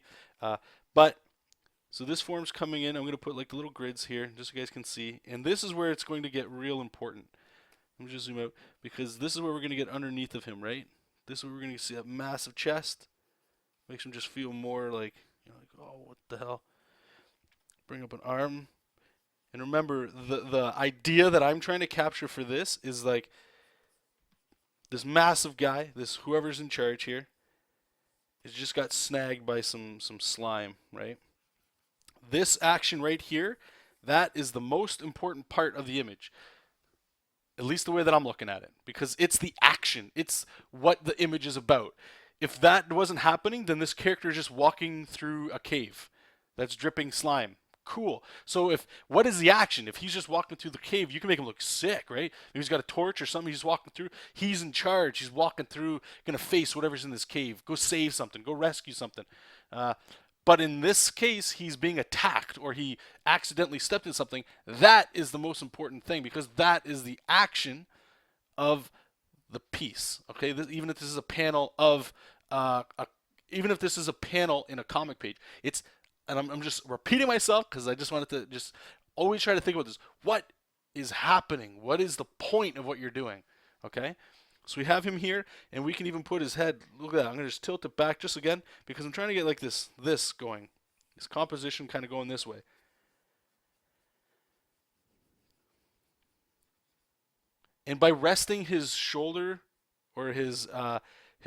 So this form's coming in. I'm going to put like the little grids here, just so you guys can see. And this is where it's going to get real important. Let me just zoom out, because this is where we're going to get underneath of him, right? This is where we're going to see that massive chest. Makes him just feel more like, you know, like, oh, what the hell? Bring up an arm. And remember, the idea that I'm trying to capture for this is like this massive guy, this whoever's in charge here, has just got snagged by some slime, right? This action right here, that is the most important part of the image. At least the way that I'm looking at it. Because it's the action. It's what the image is about. If that wasn't happening, then this character is just walking through a cave that's dripping slime. Cool. So what is the action? If he's just walking through the cave, you can make him look sick, right? Maybe he's got a torch or something. He's walking through. He's in charge. He's walking through, gonna face whatever's in this cave. Go save something. Go rescue something. Uh, but in this case, he's being attacked or he accidentally stepped in something. That is the most important thing because that is the action of the piece. Okay, even if this is a panel of even if this is a panel in a comic page, it's and I'm just repeating myself because I just wanted to just always try to think about this. What is happening? What is the point of what you're doing? Okay, so we have him here, and we can even put his head. Look at that. I'm gonna just tilt it back just again because I'm trying to get like this going, this composition kind of going this way. And by resting his shoulder or his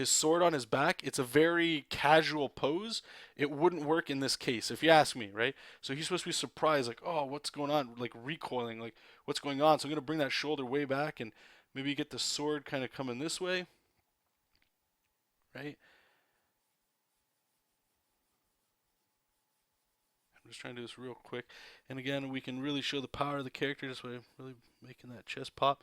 sword on his back, it's a very casual pose. It wouldn't work in this case, if you ask me, right? So he's supposed to be surprised, like, oh, what's going on? Like recoiling, like, what's going on? So I'm going to bring that shoulder way back and maybe get the sword kind of coming this way, right? I'm just trying to do this real quick. And again, we can really show the power of the character just by really making that chest pop.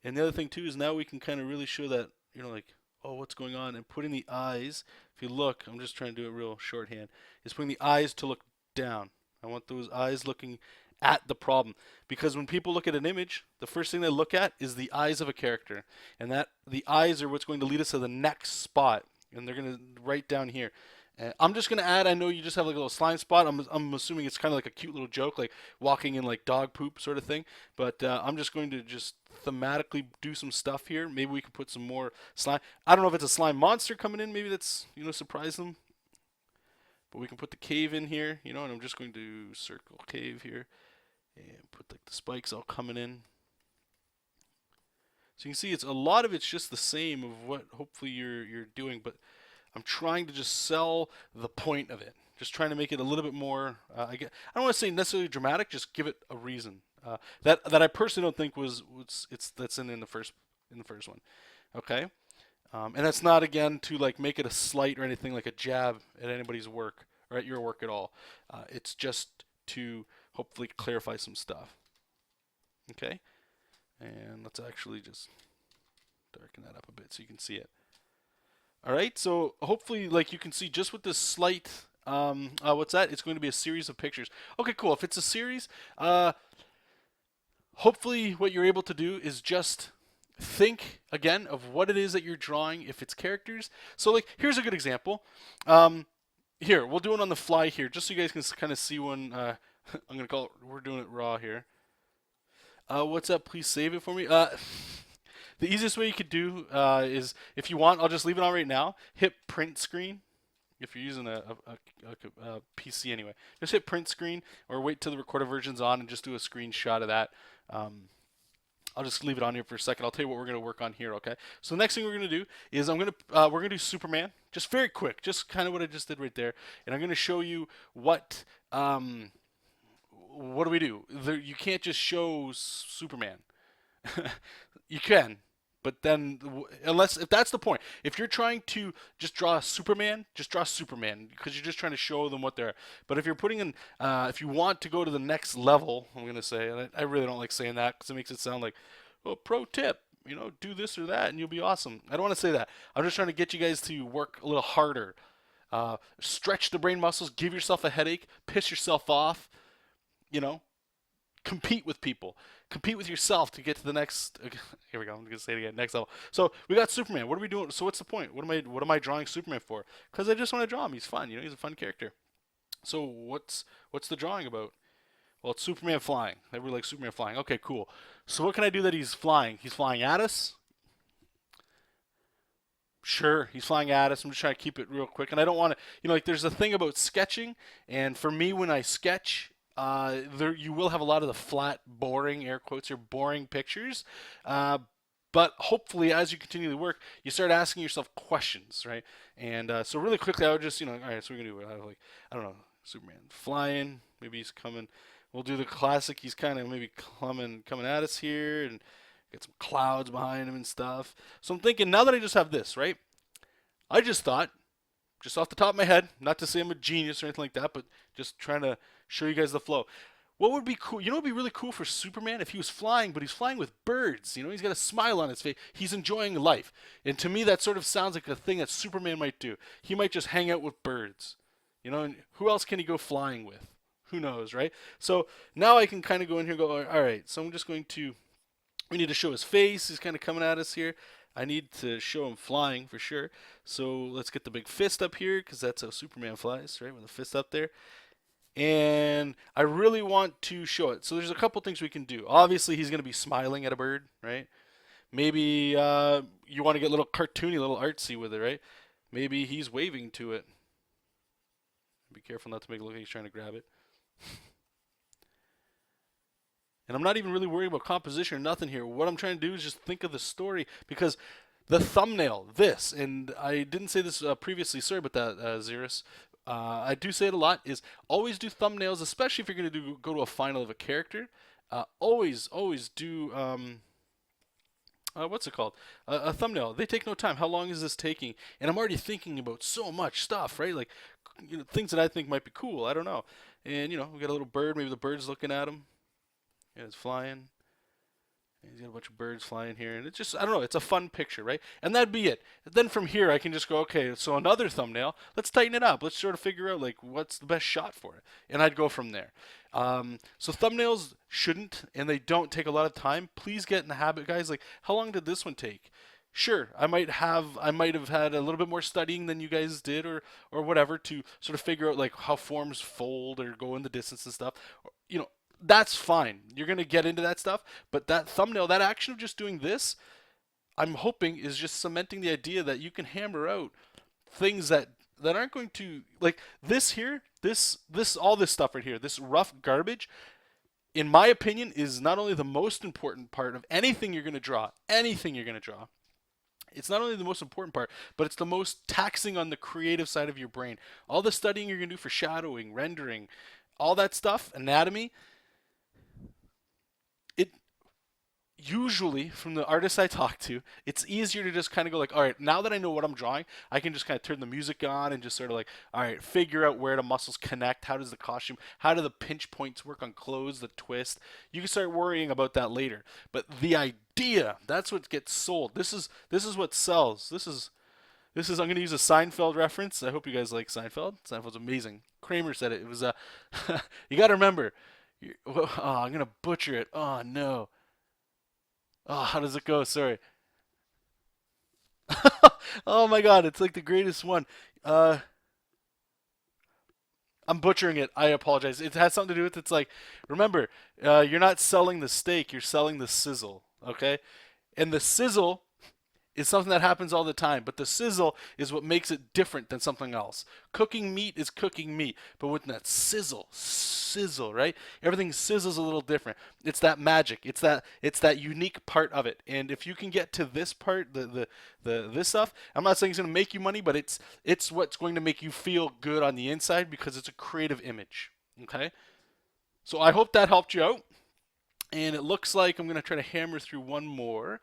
And the other thing, too, is now we can kind of really show that, you know, like, oh, what's going on? And putting the eyes, if you look, I'm just trying to do it real shorthand, is putting the eyes to look down. I want those eyes looking at the problem. Because when people look at an image, the first thing they look at is the eyes of a character. And that the eyes are what's going to lead us to the next spot. And they're going to right down here. I'm just going to add, I know you just have like a little slime spot. I'm assuming it's kind of like a cute little joke, like walking in like dog poop sort of thing. But I'm just going to just thematically do some stuff here. Maybe we can put some more slime. I don't know if it's a slime monster coming in. Maybe that's, you know, surprise them. But we can put the cave in here, you know, and I'm just going to circle cave here. And put like the spikes all coming in. So you can see it's a lot of it's just the same of what hopefully you're doing, but I'm trying to just sell the point of it. Just trying to make it a little bit more. I don't want to say necessarily dramatic. Just give it a reason. That I personally don't think that's in the first one. Okay, and that's not again to like make it a slight or anything like a jab at anybody's work or at your work at all. It's just to hopefully clarify some stuff. Okay, and let's actually just darken that up a bit so you can see it. All right, so hopefully, like you can see, just with this slight, what's that? It's going to be a series of pictures. Okay, cool. If it's a series, hopefully what you're able to do is just think again of what it is that you're drawing. If it's characters, so like here's a good example. Here, we'll do it on the fly here, just so you guys can kind of see when. I'm gonna call it. We're doing it raw here. What's up? Please save it for me. The easiest way you could do is, if you want, I'll just leave it on right now. Hit print screen. If you're using a PC anyway, just hit print screen or wait till the recorded version's on and just do a screenshot of that. I'll just leave it on here for a second. I'll tell you what we're going to work on here, okay? So the next thing we're going to do is we're going to do Superman, just very quick, just kind of what I just did right there, and I'm going to show you what do we do? You can't just show Superman. You can, but then if that's the point, if you're trying to just draw Superman, just draw Superman because you're just trying to show them what they're. But if you're putting in, if you want to go to the next level, I'm gonna say, and I really don't like saying that because it makes it sound like, oh, pro tip, you know, do this or that and you'll be awesome. I don't want to say that. I'm just trying to get you guys to work a little harder, stretch the brain muscles, give yourself a headache, piss yourself off, you know. Compete with people. Compete with yourself to get to the next. Here we go. I'm gonna say it again. Next level. So we got Superman. What are we doing? So what's the point? What am I drawing Superman for? Because I just want to draw him. He's fun. You know, he's a fun character. So what's the drawing about? Well, it's Superman flying. Everybody likes Superman flying. Okay, cool. So what can I do that he's flying? He's flying at us. Sure, he's flying at us. I'm just trying to keep it real quick, and I don't want to. You know, like there's a thing about sketching, and for me, when I sketch. You will have a lot of the flat, boring, air quotes, or boring pictures. But hopefully, as you continue to work, you start asking yourself questions, right? And so really quickly, I would just, you know, all right, so we're going to do, like, I don't know, Superman flying. Maybe he's coming. We'll do the classic. He's kind of maybe coming at us here and get some clouds behind him and stuff. So I'm thinking, now that I just have this, right? I just thought, just off the top of my head, not to say I'm a genius or anything like that, but just trying to show you guys the flow. What would be cool? You know, what would be really cool for Superman if he was flying, but he's flying with birds. You know, he's got a smile on his face. He's enjoying life. And to me, that sort of sounds like a thing that Superman might do. He might just hang out with birds. You know, and who else can he go flying with? Who knows, right? So now I can kind of go in here and go, all right, so I'm just going to, we need to show his face. He's kind of coming at us here. I need to show him flying for sure. So let's get the big fist up here because that's how Superman flies, right? With the fist up there. And I really want to show it. So there's a couple things we can do. Obviously, he's going to be smiling at a bird, right? Maybe you want to get a little cartoony, a little artsy with it, right? Maybe he's waving to it. Be careful not to make it look like he's trying to grab it. And I'm not even really worried about composition or nothing here. What I'm trying to do is just think of the story, because the thumbnail, this, and I didn't say this previously, sorry about that, Xerus. I do say it a lot, is always do thumbnails, especially if you're going to go to a final of a character. Always do, what's it called? A thumbnail. They take no time. How long is this taking? And I'm already thinking about so much stuff, right? Like, you know, things that I think might be cool. I don't know. And, you know, we got a little bird. Maybe the bird's looking at him. Yeah, it's flying. He's got a bunch of birds flying here, and it's just, I don't know, it's a fun picture, right? And that'd be it. Then from here, I can just go, okay, so another thumbnail, let's tighten it up. Let's sort of figure out, like, what's the best shot for it. And I'd go from there. So thumbnails shouldn't, and they don't take a lot of time. Please get in the habit, guys. Like, how long did this one take? Sure, I might have had a little bit more studying than you guys did, or whatever, to sort of figure out, like, how forms fold or go in the distance and stuff. You know, that's fine. You're going to get into that stuff. But that thumbnail, that action of just doing this, I'm hoping is just cementing the idea that you can hammer out things that aren't going to, like this here, this all this stuff right here, this rough garbage, in my opinion, is not only the most important part of anything you're going to draw, It's not only the most important part, but it's the most taxing on the creative side of your brain. All the studying you're going to do for shadowing, rendering, all that stuff, anatomy, usually from the artists I talk to, it's easier to just kind of go like, all right, now that I know what I'm drawing, I can just kind of turn the music on and just sort of like, all right, figure out where the muscles connect, how does the costume, how do the pinch points work on clothes, the twist. You can start worrying about that later. But the idea, that's what gets sold. This is what sells. This is I'm going to use a Seinfeld reference. I hope you guys like Seinfeld. Seinfeld's amazing. Kramer said it. It was you got to remember. Oh, I'm going to butcher it. Oh no. Oh, how does it go? Sorry. Oh my God, it's like the greatest one. I'm butchering it. I apologize. It has something to do with, it's like, remember, you're not selling the steak, you're selling the sizzle, okay? And the sizzle is something that happens all the time, but the sizzle is what makes it different than something else. Cooking meat is cooking meat, but with that sizzle, right? Everything sizzles a little different. It's that magic. It's that unique part of it. And if you can get to this part, this stuff, I'm not saying it's going to make you money, but it's what's going to make you feel good on the inside, because it's a creative image. Okay? So I hope that helped you out. And it looks like I'm going to try to hammer through one more.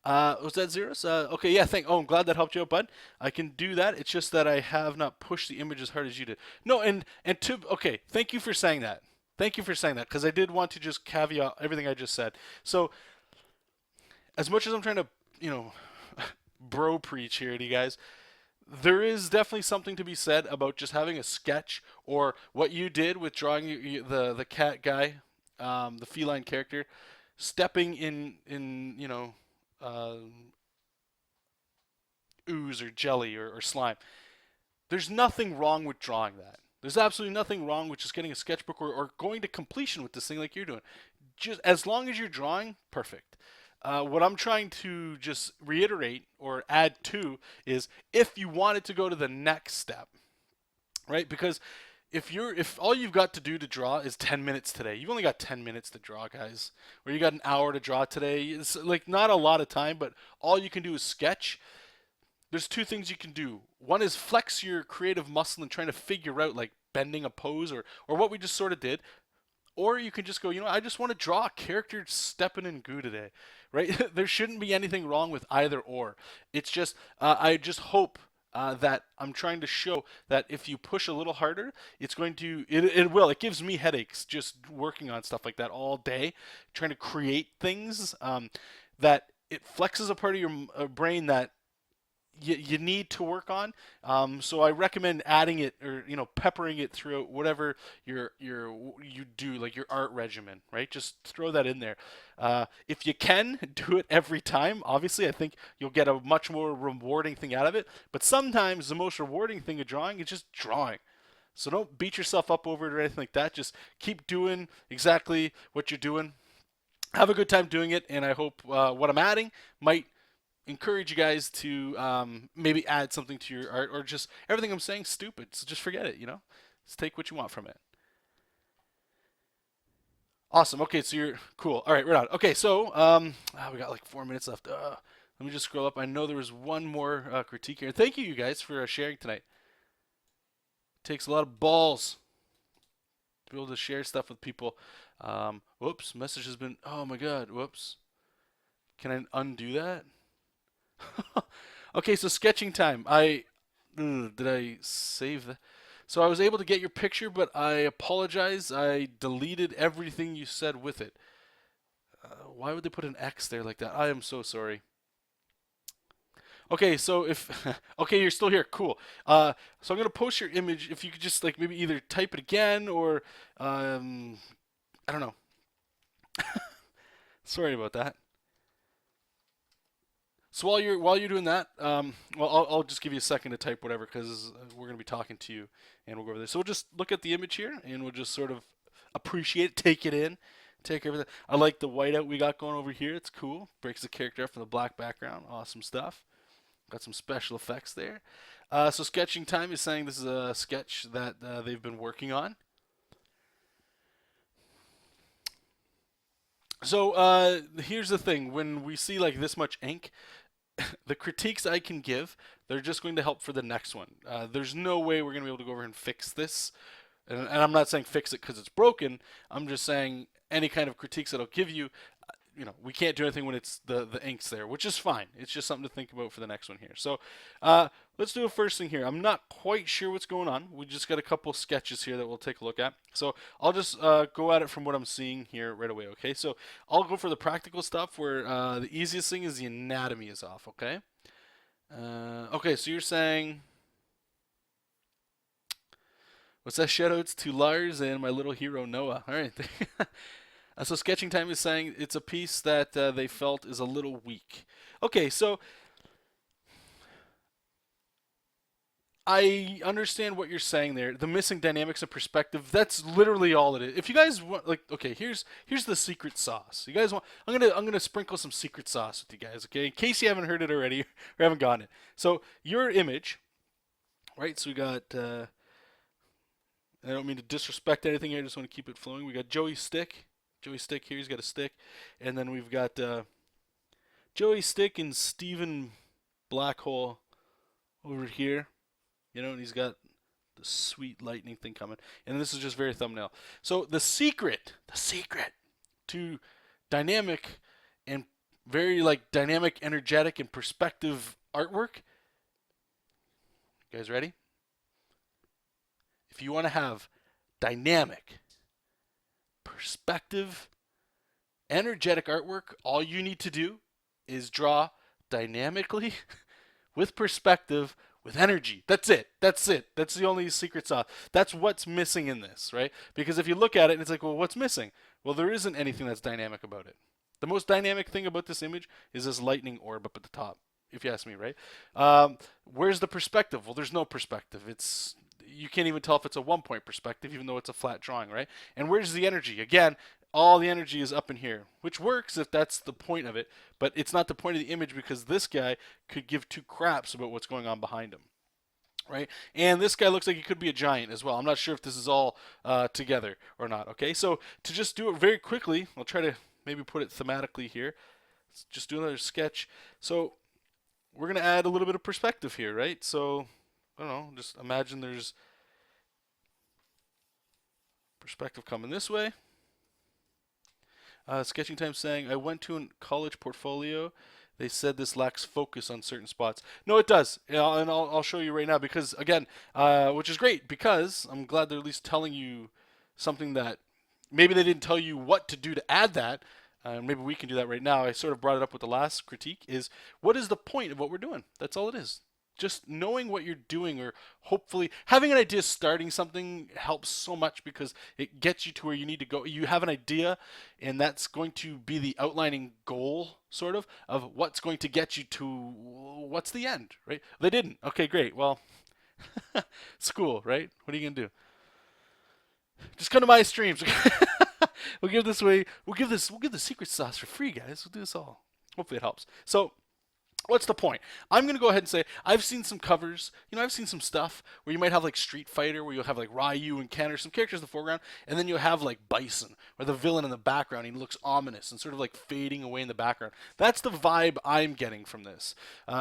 Was that Xerus? Okay, yeah, I'm glad that helped you out, bud. I can do that. It's just that I have not pushed the image as hard as you did. No, okay, thank you for saying that. Because I did want to just caveat everything I just said. So, as much as I'm trying to, bro preach here to you guys, there is definitely something to be said about just having a sketch, or what you did with drawing the cat guy, the feline character, stepping in ooze or jelly or slime. There's nothing wrong with drawing that. There's absolutely nothing wrong with just getting a sketchbook or going to completion with this thing like you're doing. Just as long as you're drawing, perfect. What I'm trying to just reiterate or add to is, if you wanted to go to the next step, right? Because if all you've got to do to draw is 10 minutes today, you've only got 10 minutes to draw, guys. Or you got an hour to draw today. It's like not a lot of time, but all you can do is sketch. There's two things you can do. One is flex your creative muscle and trying to figure out, like, bending a pose or what we just sort of did. Or you can just go, I just want to draw a character stepping in goo today, right? There shouldn't be anything wrong with either or. It's just, I just hope that I'm trying to show that if you push a little harder, it's going to, it will. It gives me headaches just working on stuff like that all day, trying to create things that it flexes a part of your brain that you need to work on. So I recommend adding it, or peppering it throughout whatever you do, like your art regimen, right? Just throw that in there. If you can do it every time, obviously I think you'll get a much more rewarding thing out of it. But sometimes the most rewarding thing of drawing is just drawing. So don't beat yourself up over it or anything like that. Just keep doing exactly what you're doing. Have a good time doing it, and I hope what I'm adding might encourage you guys to maybe add something to your art, or just everything I'm saying stupid. So just forget it. Just take what you want from it. Awesome. Okay, so you're cool. All right, right on. Okay, so we got like 4 minutes left. Let me just scroll up. I know there was one more critique here. Thank you, you guys, for sharing tonight. It takes a lot of balls to be able to share stuff with people. Whoops, message has been. Oh my God. Whoops. Can I undo that? Okay, so sketching time. Did I save that? So I was able to get your picture, but I apologize. I deleted everything you said with it. Why would they put an X there like that? I am so sorry. Okay, so if okay, you're still here. Cool. So I'm gonna post your image. If you could just like maybe either type it again or I don't know. Sorry about that. So while you're doing that, well, I'll just give you a second to type whatever, because we're gonna be talking to you, and we'll go over there. So we'll just look at the image here, and we'll just sort of appreciate it, take it in, take everything. I like the whiteout we got going over here. It's cool. Breaks the character up from the black background. Awesome stuff. Got some special effects there. So sketching time is saying this is a sketch that they've been working on. So here's the thing: when we see like this much ink, the critiques I can give, they're just going to help for the next one. There's no way we're going to be able to go over and fix this. And I'm not saying fix it because it's broken. I'm just saying any kind of critiques that I'll give you, we can't do anything when it's the ink's there, which is fine. It's just something to think about for the next one here. So let's do a first thing here. I'm not quite sure what's going on. We just got a couple sketches here that we'll take a look at. So I'll just go at it from what I'm seeing here right away, okay? So I'll go for the practical stuff where the easiest thing is the anatomy is off, okay? Okay, so you're saying... What's that? Shoutouts to Lars and my little hero Noah. All right. So sketching time is saying it's a piece that they felt is a little weak. Okay, so I understand what you're saying there. The missing dynamics of perspective. That's literally all it is. If you guys want, like, okay, here's the secret sauce. You guys want? I'm gonna sprinkle some secret sauce with you guys. Okay, in case you haven't heard it already or haven't gotten it. So your image, right? So we got. I don't mean to disrespect anything here. I just want to keep it flowing. We got Joey Stick. Joey Stick here. He's got a stick. And then we've got Joey Stick and Steven Blackhole over here. And he's got the sweet lightning thing coming. And this is just very thumbnail. So the secret to dynamic and very like dynamic, energetic, and perspective artwork. You guys ready? If you want to have dynamic, perspective, energetic artwork, all you need to do is draw dynamically with perspective with energy. That's it. That's the only secret sauce. That's what's missing in this, right? Because if you look at it and it's like, well, what's missing? Well, there isn't anything that's dynamic about it. The most dynamic thing about this image is this lightning orb up at the top, if you ask me, right? Where's the perspective? Well, there's no perspective. You can't even tell if it's a 1-point perspective, even though it's a flat drawing, right? And where's the energy? Again, all the energy is up in here, which works if that's the point of it, but it's not the point of the image because this guy could give two craps about what's going on behind him, right? And this guy looks like he could be a giant as well. I'm not sure if this is all together or not, okay? So to just do it very quickly, I'll try to maybe put it thematically here. Let's just do another sketch. So we're going to add a little bit of perspective here, right? So I don't know, just imagine there's perspective coming this way. Sketching time saying, I went to a college portfolio They said this lacks focus on certain spots. No, it does. Yeah, and I'll show you right now because again, which is great because I'm glad they're at least telling you something that maybe they didn't tell you what to do to add that. Maybe we can do that right now. I sort of brought it up with the last critique. Is what is the point of what we're doing? That's all it is. Just knowing what you're doing, or hopefully having an idea, starting something helps so much because it gets you to where you need to go. You have an idea, and that's going to be the outlining goal, sort of what's going to get you to what's the end, right? They didn't. Okay, great. Well, school, right? What are you gonna do? Just come to my streams. We'll give this away. We'll give the secret sauce for free, guys. We'll do this all. Hopefully it helps. So what's the point? I'm going to go ahead and say I've seen some covers. I've seen some stuff where you might have like Street Fighter, where you'll have like Ryu and Ken or some characters in the foreground, and then you'll have like Bison or the villain in the background. He looks ominous and sort of like fading away in the background. That's the vibe I'm getting from this.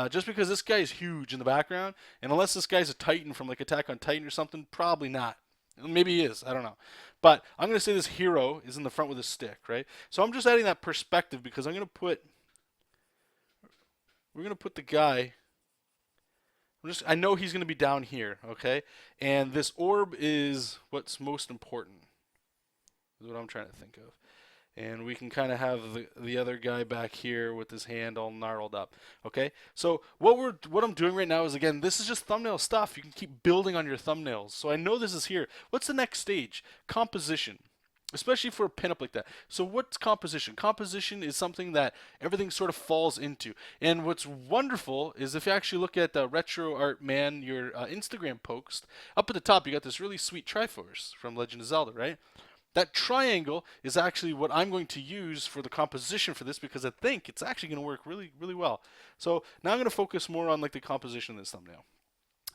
Just because this guy is huge in the background, and unless this guy's a Titan from like Attack on Titan or something, probably not. Maybe he is. I don't know. But I'm going to say this hero is in the front with a stick, right? So I'm just adding that perspective because we're going to put the guy, I know he's going to be down here, okay? And this orb is what's most important, is what I'm trying to think of. And we can kind of have the other guy back here with his hand all gnarled up, okay? So what I'm doing right now is, again, this is just thumbnail stuff. You can keep building on your thumbnails. So I know this is here. What's the next stage? Composition. Especially for a pinup like that. So what's composition? Composition is something that everything sort of falls into. And what's wonderful is if you actually look at Retro Art Man, your Instagram post, up at the top you got this really sweet Triforce from Legend of Zelda, right? That triangle is actually what I'm going to use for the composition for this because I think it's actually going to work really, really well. So now I'm going to focus more on like the composition of this thumbnail.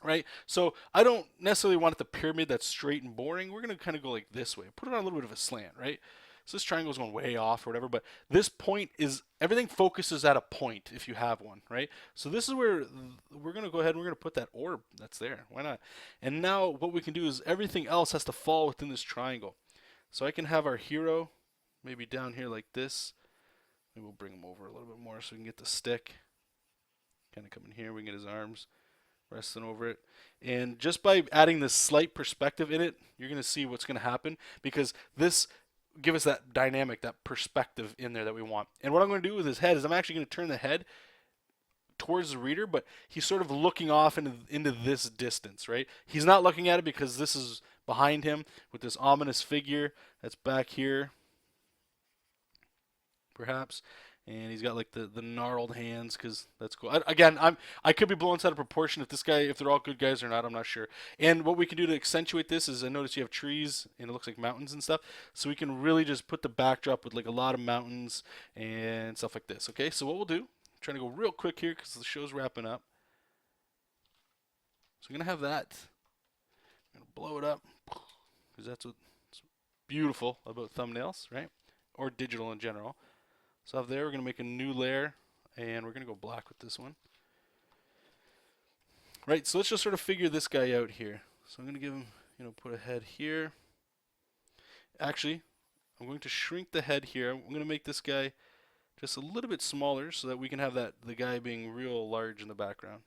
Right? So I don't necessarily want it the pyramid that's straight and boring. We're going to kind of go like this way. Put it on a little bit of a slant, right? So this triangle is going way off or whatever, but this point is, everything focuses at a point if you have one, right? So this is where we're going to go ahead and we're going to put that orb that's there. Why not? And now what we can do is everything else has to fall within this triangle. So I can have our hero maybe down here like this. Maybe we'll bring him over a little bit more so we can get the stick. Kind of come in here, we can get his arms resting over it. And just by adding this slight perspective in it, you're going to see what's going to happen because this gives us that dynamic, that perspective in there that we want. And what I'm going to do with his head is I'm actually going to turn the head towards the reader, but he's sort of looking off into this distance, right? He's not looking at it because this is behind him with this ominous figure that's back here, perhaps. And he's got like the gnarled hands because that's cool. I could be blowing this out of proportion if they're all good guys or not. I'm not sure. And what we can do to accentuate this is I notice you have trees and it looks like mountains and stuff. So we can really just put the backdrop with like a lot of mountains and stuff like this. Okay, so what we'll do, I'm trying to go real quick here because the show's wrapping up. So I'm going to have that. I'm going to blow it up because that's what's beautiful about thumbnails, right? Or digital in general. So up there, we're going to make a new layer, and we're going to go black with this one. Right, so let's just sort of figure this guy out here. So I'm going to give him, put a head here. Actually, I'm going to shrink the head here. I'm going to make this guy just a little bit smaller so that we can have the guy being real large in the background.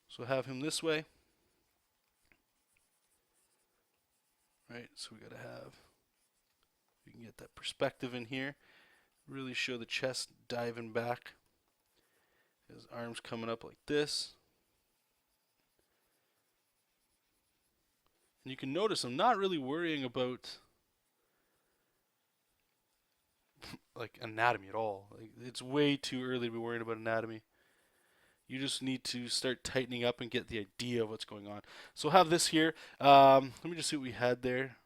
So have him this way. Right, so we got to have, we can get that perspective in here. Really show the chest diving back. His arms coming up like this. And you can notice I'm not really worrying about like anatomy at all. Like, it's way too early to be worrying about anatomy. You just need to start tightening up and get the idea of what's going on. So we'll have this here. Let me just see what we had there.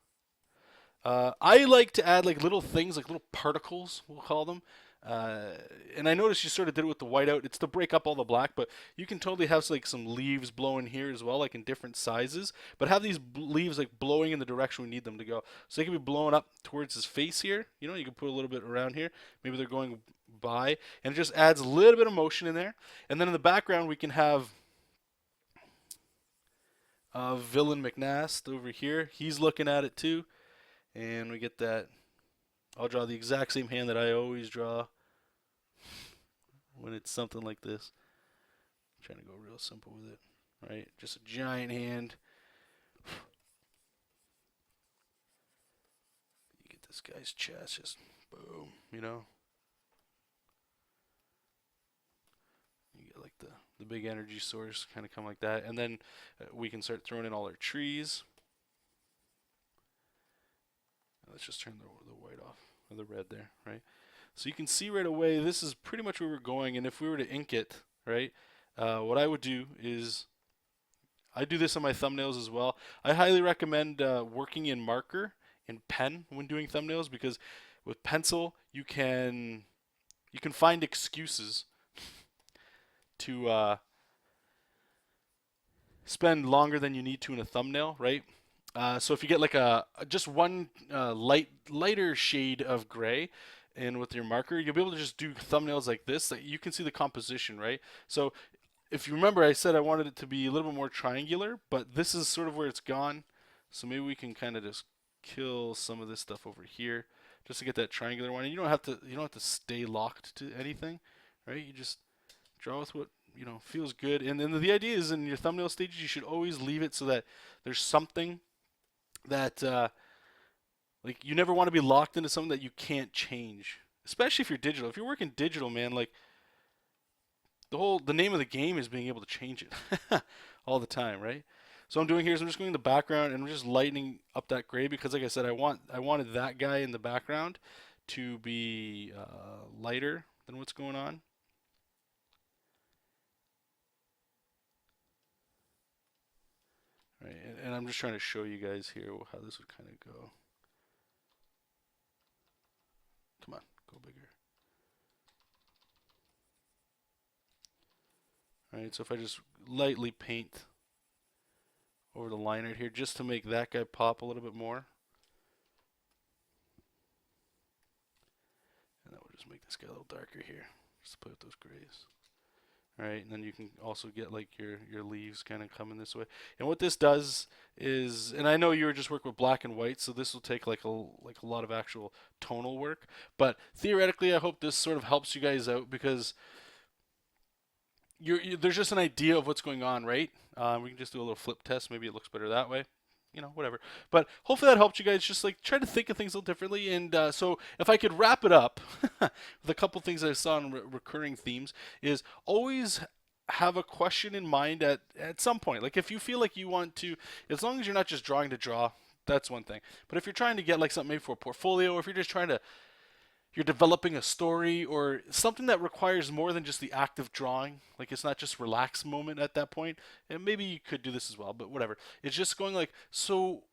I like to add like little things, like little particles, we'll call them. And I noticed you sort of did it with the whiteout. It's to break up all the black, but you can totally have like some leaves blowing here as well, like in different sizes. But have these leaves like blowing in the direction we need them to go. So they can be blowing up towards his face here. You can put a little bit around here. Maybe they're going by, and it just adds a little bit of motion in there. And then in the background we can have Villain McNast over here. He's looking at it too. And we get that. I'll draw the exact same hand that I always draw. it's something like this. I'm trying to go real simple with it, right? Just a giant hand. You get this guy's chest, just boom, you know. You get like the big energy source kind of come like that, and then we can start throwing in all our trees. Let's just turn the white off, or the red there, right? So you can see right away, this is pretty much where we're going, and if we were to ink it, right, what I would do is, I do this on my thumbnails as well. I highly recommend working in marker and pen when doing thumbnails, because with pencil, you can find excuses to spend longer than you need to in a thumbnail, right? So if you get like just one lighter shade of gray, and with your marker, you'll be able to just do thumbnails like this. That you can see the composition, right? So if you remember, I said I wanted it to be a little bit more triangular, but this is sort of where it's gone. So maybe we can kind of just kill some of this stuff over here, just to get that triangular one. And you don't have to stay locked to anything, right? You just draw with what feels good. And then the idea is, in your thumbnail stages, you should always leave it so that there's something that like, you never want to be locked into something that you can't change, especially if you're digital. If you're working digital, man, like, the name of the game is being able to change it all the time, right? So what I'm doing here is I'm just going in the background and I'm just lightening up that gray, because like I said, I wanted that guy in the background to be lighter than what's going on. Right, and I'm just trying to show you guys here how this would kind of go. Come on, go bigger. Alright, so if I just lightly paint over the line right here, just to make that guy pop a little bit more. And that will just make this guy a little darker here, just to put those grays. Alright, and then you can also get like your leaves kind of coming this way. And what this does is, and I know you were just working with black and white, so this will take like a lot of actual tonal work, but theoretically I hope this sort of helps you guys out, because there's just an idea of what's going on, right? We can just do a little flip test. Maybe it looks better that way. Whatever. But hopefully that helped you guys just like try to think of things a little differently. And so if I could wrap it up with a couple things I saw in recurring themes, is always have a question in mind at some point. Like, if you feel like you want to, as long as you're not just drawing to draw, that's one thing. But if you're trying to get like something maybe for a portfolio, or if you're just you're developing a story, or something that requires more than just the act of drawing, like it's not just relax moment at that point, and maybe you could do this as well, but whatever. It's just going like, so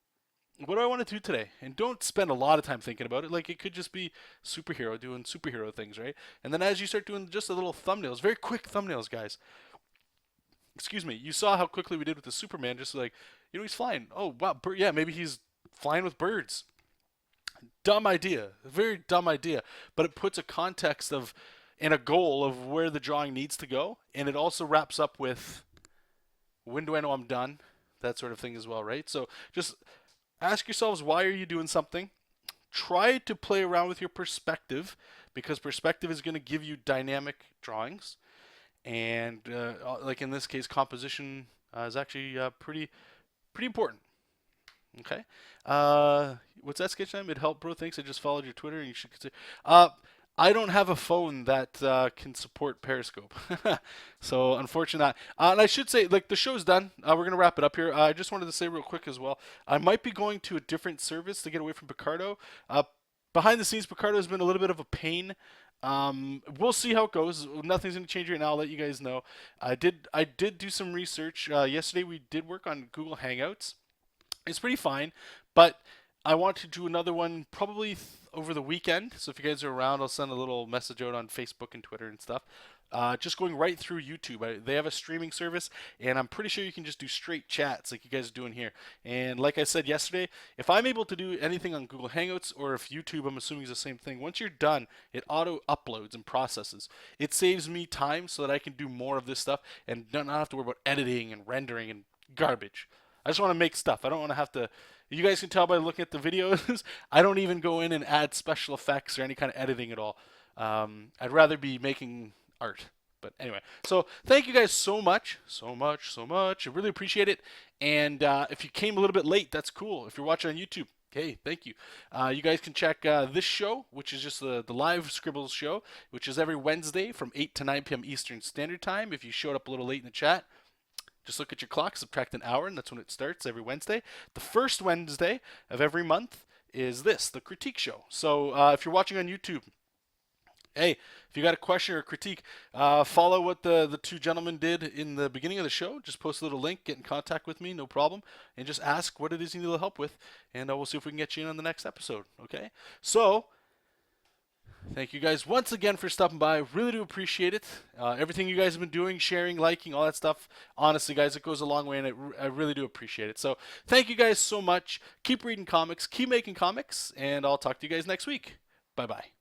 what do I want to do today? And don't spend a lot of time thinking about it. Like, it could just be superhero doing superhero things, right? And then as you start doing just the little thumbnails, very quick thumbnails, guys. Excuse me. You saw how quickly we did with the Superman, just like, he's flying. Oh, wow. Yeah, maybe he's flying with birds. Dumb idea, a very dumb idea, but it puts a context of and a goal of where the drawing needs to go, and it also wraps up with, when do I know I'm done, that sort of thing as well, right? So just ask yourselves, why are you doing something? Try to play around with your perspective, because perspective is going to give you dynamic drawings, and like in this case, composition is actually pretty important. Okay. What's that sketch time? It helped, bro. Thanks. I just followed your Twitter, and you should consider. I don't have a phone that can support Periscope, so unfortunately, and I should say, like, the show's done. We're gonna wrap it up here. I just wanted to say real quick as well, I might be going to a different service to get away from Picarto. Behind the scenes, Picarto has been a little bit of a pain. We'll see how it goes. Nothing's gonna change right now. I'll let you guys know. I did do some research yesterday. We did work on Google Hangouts. It's pretty fine, but I want to do another one probably over the weekend. So if you guys are around, I'll send a little message out on Facebook and Twitter and stuff. Just going right through YouTube. They have a streaming service, and I'm pretty sure you can just do straight chats like you guys are doing here. And like I said yesterday, if I'm able to do anything on Google Hangouts, or if YouTube, I'm assuming, is the same thing, once you're done, it auto uploads and processes. It saves me time so that I can do more of this stuff and not have to worry about editing and rendering and garbage. I just want to make stuff. I don't want to have to. You guys can tell by looking at the videos, I don't even go in and add special effects or any kind of editing at all. I'd rather be making art. But anyway, so thank you guys so much, so much, so much. I really appreciate it. And if you came a little bit late, that's cool. If you're watching on YouTube, hey, thank you. You guys can check this show, which is just the live Scribbles show, which is every Wednesday from 8 to 9 p.m. Eastern Standard Time. If you showed up a little late in the chat, just look at your clock, subtract an hour, and that's when it starts every Wednesday. The first Wednesday of every month is this, the critique show. So if you're watching on YouTube, hey, if you got a question or a critique, follow what the two gentlemen did in the beginning of the show. Just post a little link, get in contact with me, no problem, and just ask what it is you need help with, and we'll see if we can get you in on the next episode, okay? So, thank you guys once again for stopping by. Really do appreciate it. Everything you guys have been doing, sharing, liking, all that stuff. Honestly, guys, it goes a long way, and I really do appreciate it. So thank you guys so much. Keep reading comics. Keep making comics. And I'll talk to you guys next week. Bye-bye.